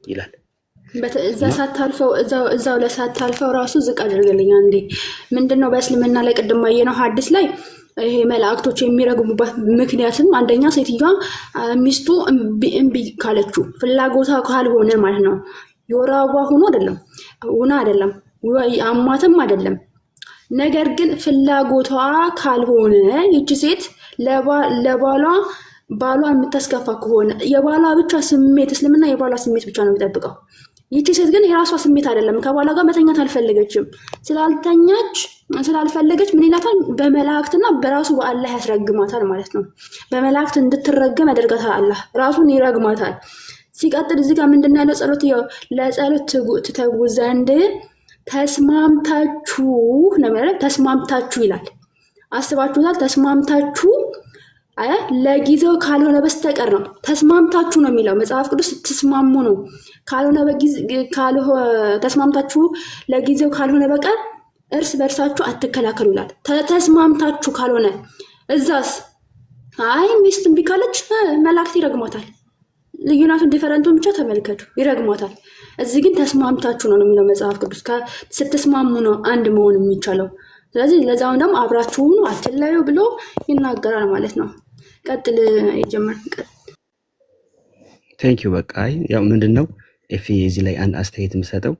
ይላል። እዛ ሳታልፈው እዛው ላይ ሳታልፈው ራሱ ዝቅ አድርገልኝ አንዴ። ምንድነው በእስልምና ላይ ቅድም ባየነው ሐዲስ ላይ ይሄ መላእክቶች የሚረግሙበት ምክንያትም አንደኛ ሴትዮዋ ሚስቱ እምቢ ካለችው ፍላጎቷ ካልሆነ ማለት ነው። የወር አበባ ሆኖ አይደለም አሟትም አይደለም። ነገር ግን ፍላጎቷ ካልሆነ ይቺ ሴት ባሏ የምታስከፋ ከሆነ የባሏ ብቻ ስሜት እስልምና የባሏ ስሜት ብቻ ነው የሚጠብቀው። ይቺ ሴት ግን የራሷ ስሜት አይደለም። ከባሏ ጋር መተኛት አልፈለገችም። ስላልፈለገች ምን ይላታል? በመላእክትና በራሱ በአላህ ያስረግማታል ማለት ነው። በመላእክት እንድትረገም ያደርጋታል። አላህ ራሱን ይረግማታል። ሲቀጥል እዚህ ጋር ምንድን ነው ያለው? ለጸሎት ትተጉ ዘንድ ተስማምታችሁ ነው ማለት ተስማምታችሁ ይላል። አስባችሁታል? ተስማምታችሁ ለጊዜው ካልሆነ በስተቀር ነው። ተስማምታችሁ ነው የሚለው መጽሐፍ ቅዱስ። ተስማሙ ነው ተስማምታችሁ ለጊዜው ካልሆነ በቀር እርስ በርሳችሁ አትከላከሉ ይላል። ተስማምታችሁ ካልሆነ እዛስ ሚስት እምቢ ካለች መላእክት ይረግሟታል። ልዩነቱን ዲፈረንቱን ብቻ ተመልከቱ፣ ይረግሟታል። እዚህ ግን ተስማምታችሁ ነው የሚለው መጽሐፍ ቅዱስ። ስትስማሙ ነው አንድ መሆን የሚቻለው። ስለዚህ ለዛውን ደግሞ አብራችሁኑ አትለዩ ብሎ ይናገራል ማለት ነው። ቀጥል ይጀምር። ቴንኪው። በቃ ያው ምንድነው ኤፊ እዚህ ላይ አንድ አስተያየት የምሰጠው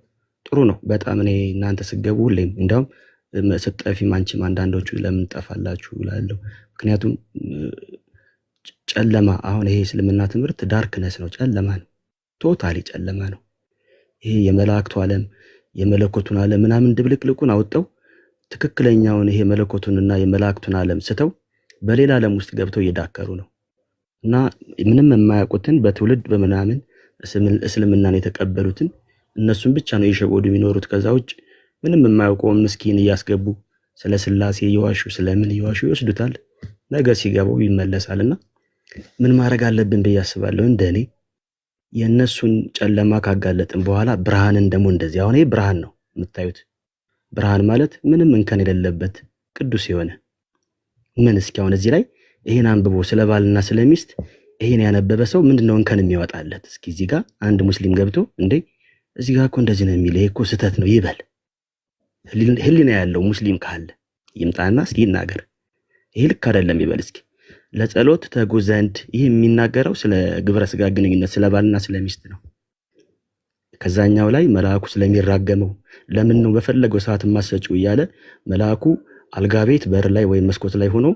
ጥሩ ነው በጣም። እኔ እናንተ ስገቡ ሁሌም እንደውም ስትጠፊም አንቺም አንዳንዶቹ ለምን ጠፋላችሁ እላለሁ። ምክንያቱም ጨለማ አሁን ይሄ እስልምና ትምህርት ዳርክነስ ነው፣ ጨለማ ነው፣ ቶታሊ ጨለማ ነው። ይሄ የመላእክቱ ዓለም የመለኮቱን ዓለም ምናምን ድብልቅልቁን አውጠው ትክክለኛውን ይሄ መለኮቱንና የመላእክቱን ዓለም ስተው በሌላ ዓለም ውስጥ ገብተው እየዳከሩ ነው። እና ምንም የማያውቁትን በትውልድ በምናምን እስልምናን የተቀበሉትን እነሱን ብቻ ነው የሸወዱ የሚኖሩት። ከዛ ውጭ ምንም የማያውቀውን ምስኪን እያስገቡ ስለ ስላሴ እየዋሹ ስለምን እየዋሹ ይወስዱታል። ነገ ሲገባው ይመለሳልና ምን ማድረግ አለብን ብዬ አስባለሁ። እንደኔ የእነሱን ጨለማ ካጋለጥን በኋላ ብርሃንን ደግሞ እንደዚህ አሁን ይሄ ብርሃን ነው የምታዩት። ብርሃን ማለት ምንም እንከን የሌለበት ቅዱስ የሆነ ምን እስኪ አሁን እዚህ ላይ ይሄን አንብቦ ስለ ባልና ስለ ሚስት ይሄን ያነበበ ሰው ምንድነው እንከን የሚያወጣለት? እስኪ እዚህ ጋር አንድ ሙስሊም ገብቶ እንዴ እዚህ ጋር እኮ እንደዚህ ነው የሚል ይሄ እኮ ስህተት ነው ይበል። ህሊና ያለው ሙስሊም ካለ ይምጣና እስኪ ይናገር። ይሄ ልክ አይደለም ይበል እስኪ። ለጸሎት ተጉ ዘንድ ይሄ የሚናገረው ስለ ግብረ ስጋ ግንኙነት ስለ ባልና ስለ ሚስት ነው። ከዛኛው ላይ መልአኩ ስለሚራገመው ለምን ነው በፈለገው ሰዓት ማሰጪው እያለ መልአኩ አልጋ ቤት በር ላይ ወይም መስኮት ላይ ሆኖ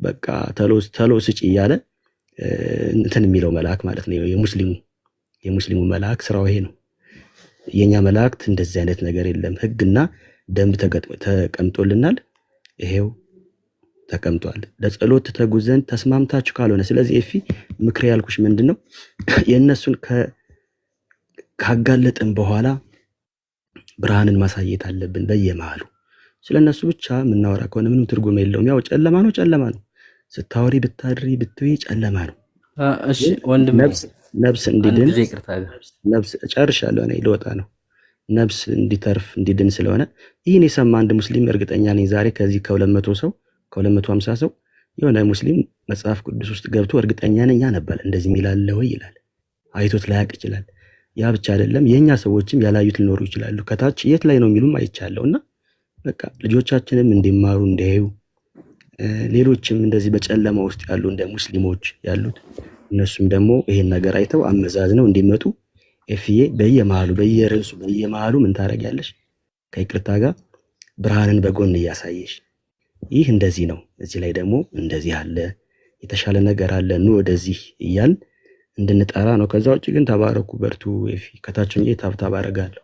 በቃ ተሎ ስጪ እያለ እንትን የሚለው መልአክ ማለት ነው። የሙስሊሙ መልአክ ስራው ይሄ ነው። የኛ መላእክት እንደዚህ አይነት ነገር የለም። ህግና ደንብ ተቀምጦልናል። ይሄው ተቀምጧል። ለጸሎት ተጉ ዘንድ ተስማምታችሁ ካልሆነ ስለዚህ ኤፊ ምክር ያልኩሽ ምንድነው የእነሱን ካጋለጥን በኋላ ብርሃንን ማሳየት አለብን በየመሃሉ። ስለነሱ ብቻ የምናወራ ከሆነ ምንም ትርጉም የለውም። ያው ጨለማ ነው። ስታወሪ ብታድሪ ብትይ ጨለማ ነው። እሺ ወንድም ነፍስ እንዲድን ነፍስ ጨርሻለሁ። እኔ ልወጣ ነው። ነፍስ እንዲተርፍ እንዲድን ስለሆነ ይህን የሰማ አንድ ሙስሊም እርግጠኛ ነኝ ዛሬ ከዚህ ከ200 ሰው ከ250 ሰው የሆነ ሙስሊም መጽሐፍ ቅዱስ ውስጥ ገብቶ እርግጠኛ ነኝ ያነባል። እንደዚህ የሚላል ወይ ይላል። አይቶት ላያቅ ይችላል። ያ ብቻ አይደለም፣ የኛ ሰዎችም ያላዩት ሊኖሩ ይችላሉ። ከታች የት ላይ ነው የሚሉም አይቻለውና በቃ ልጆቻችንም እንዲማሩ እንዲያዩ ሌሎችም እንደዚህ በጨለማ ውስጥ ያሉ እንደ ሙስሊሞች ያሉት እነሱም ደግሞ ይሄን ነገር አይተው አመዛዝነው እንዲመጡ ኤፍዬ በየመሃሉ በየርዕሱ በየመሃሉ ምን ታደርጊያለሽ? ከይቅርታ ጋር ብርሃንን በጎን እያሳየሽ ይህ እንደዚህ ነው፣ እዚህ ላይ ደግሞ እንደዚህ አለ፣ የተሻለ ነገር አለ፣ ኑ ወደዚህ እያል እንድንጠራ ነው። ከዛ ውጭ ግን ተባረኩ፣ በርቱ። ኤፊ ከታችም ታብታብ አደርጋለሁ።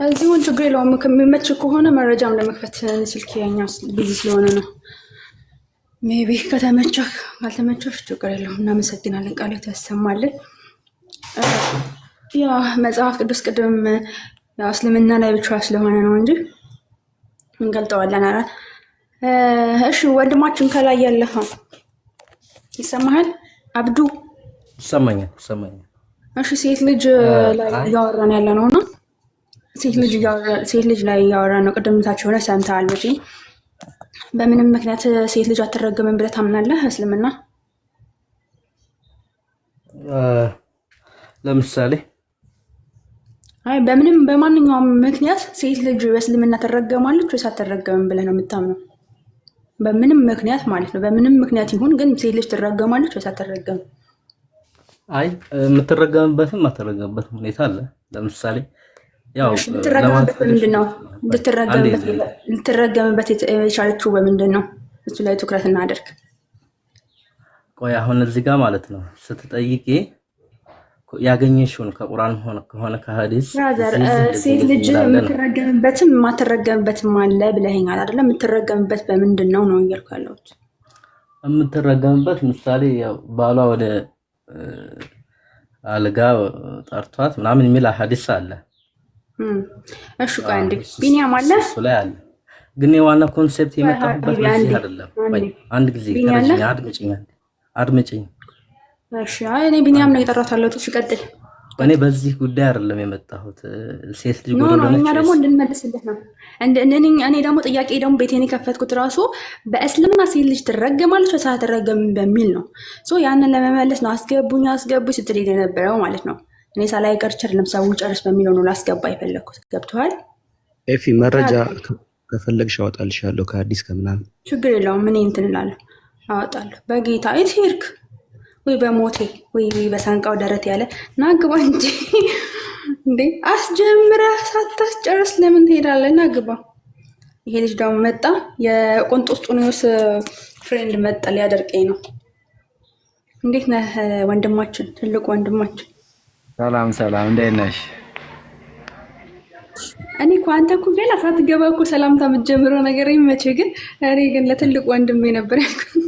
እዚሁን ችግር የለውም። ከሚመች ከሆነ መረጃም ለመክፈት ስልክ ያኛ ቢዚ ስለሆነ ነው። ሜቢ ከተመቸህ ካልተመቸሽ ችግር የለውም። እናመሰግናለን። ቃል ያሰማልን። ያ መጽሐፍ ቅዱስ ቅድም ያው እስልምና ላይ ብቻ ስለሆነ ነው እንጂ እንገልጠዋለን። አረ እሺ፣ ወንድማችን ከላይ ያለፈ ይሰማሃል? አብዱ ይሰማኛል። እሺ፣ ሴት ልጅ ላይ እያወራን ያለ ነው እና ሴት ልጅ ላይ እያወራን ነው። ቅድምታችሁ ሆነ ሰምተሃል መቼ? በምንም ምክንያት ሴት ልጅ አትረገምም ብለህ ታምናለህ? እስልምና ለምሳሌ በምንም በማንኛውም ምክንያት ሴት ልጅ በእስልምና ትረገማለች ወይስ አትረገምም ብለህ ነው የምታምነው? በምንም ምክንያት ማለት ነው። በምንም ምክንያት ይሁን ግን ሴት ልጅ ትረገማለች ወይስ አትረገምም? የምትረገምበትም አትረገምበትም ሁኔታ አለ። ለምሳሌ ያው ልትረገምበት በምንድን ነው? ልትረገምበት የቻለችው በምንድን ነው? እሱ ላይ ትኩረት እናደርግ። ቆይ አሁን እዚህ ጋር ማለት ነው ስትጠይቂ ያገኘሽውን ከቁርአን ከሆነ ከሐዲስ ሴት ልጅ የምትረገምበትም የማትረገምበትም አለ ብለኸኛል አይደለ? የምትረገምበት በምንድን ነው ነው እያልኩ ያለሁት። የምትረገምበት ምሳሌ ያው ባሏ ወደ አልጋ ጠርቷት ምናምን የሚል ሐዲስ አለ። እሺ ቆይ አንዴ ቢኒያም አለ እሱ ላይ አለ። ግን የዋና ኮንሴፕት የመጣሁበት በዚህ አይደለም። አንድ ጊዜ አድምጪኝ። እሺ እኔ ቢኒያም ነው የጠራሁት አለሁት። እሺ ቀጥል። እኔ በዚህ ጉዳይ አይደለም የመጣሁት። ሴት ልጅ ነው እኛ ደግሞ እንድንመልስልህ ነው። እኔ ደግሞ ጥያቄ ደግሞ ቤቴን የከፈትኩት ራሱ በእስልምና ሴት ልጅ ትረገማለች ወይስ አትረገምም በሚል ነው። ያንን ለመመለስ ነው አስገቡኝ ስትል የነበረው ማለት ነው። እኔ ሳላይ ቀርቸር ለምሳው ጨርስ በሚለው ነው ላስገባ የፈለኩት። ገብቶሃል? ኤፊ መረጃ ከፈለግሽ አወጣልሻለሁ ከአዲስ ከምናምን ችግር የለውም። ምን እንትን እላለሁ አወጣለሁ። በጌታ የት ሄድክ? ወይ በሞቴ ወይ በሳንቃው ደረት ያለ ናግባ እንጂ እንዴ አስጀምረህ ሳታስጨርስ ለምን ትሄዳለህ? ናግባ። ይሄ ልጅ ደግሞ መጣ። የቆንጦስጦኒዮስ ፍሬንድ መጣ ሊያደርቀኝ ነው። እንዴት ነህ ወንድማችን? ትልቅ ወንድማችን። ሰላም እንዴት ነሽ? እኔ እኮ አንተ እኮ ገና ሳትገባ እኮ ሰላምታ የምትጀምረው ነገር ይመችህ። ግን እኔ ግን ለትልቅ ወንድሜ ነበር ያልኩት።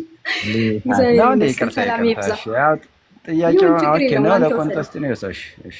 ጥያቄው ኦኬ ነው። ለቆንጦስጦኒዮስ እሺ፣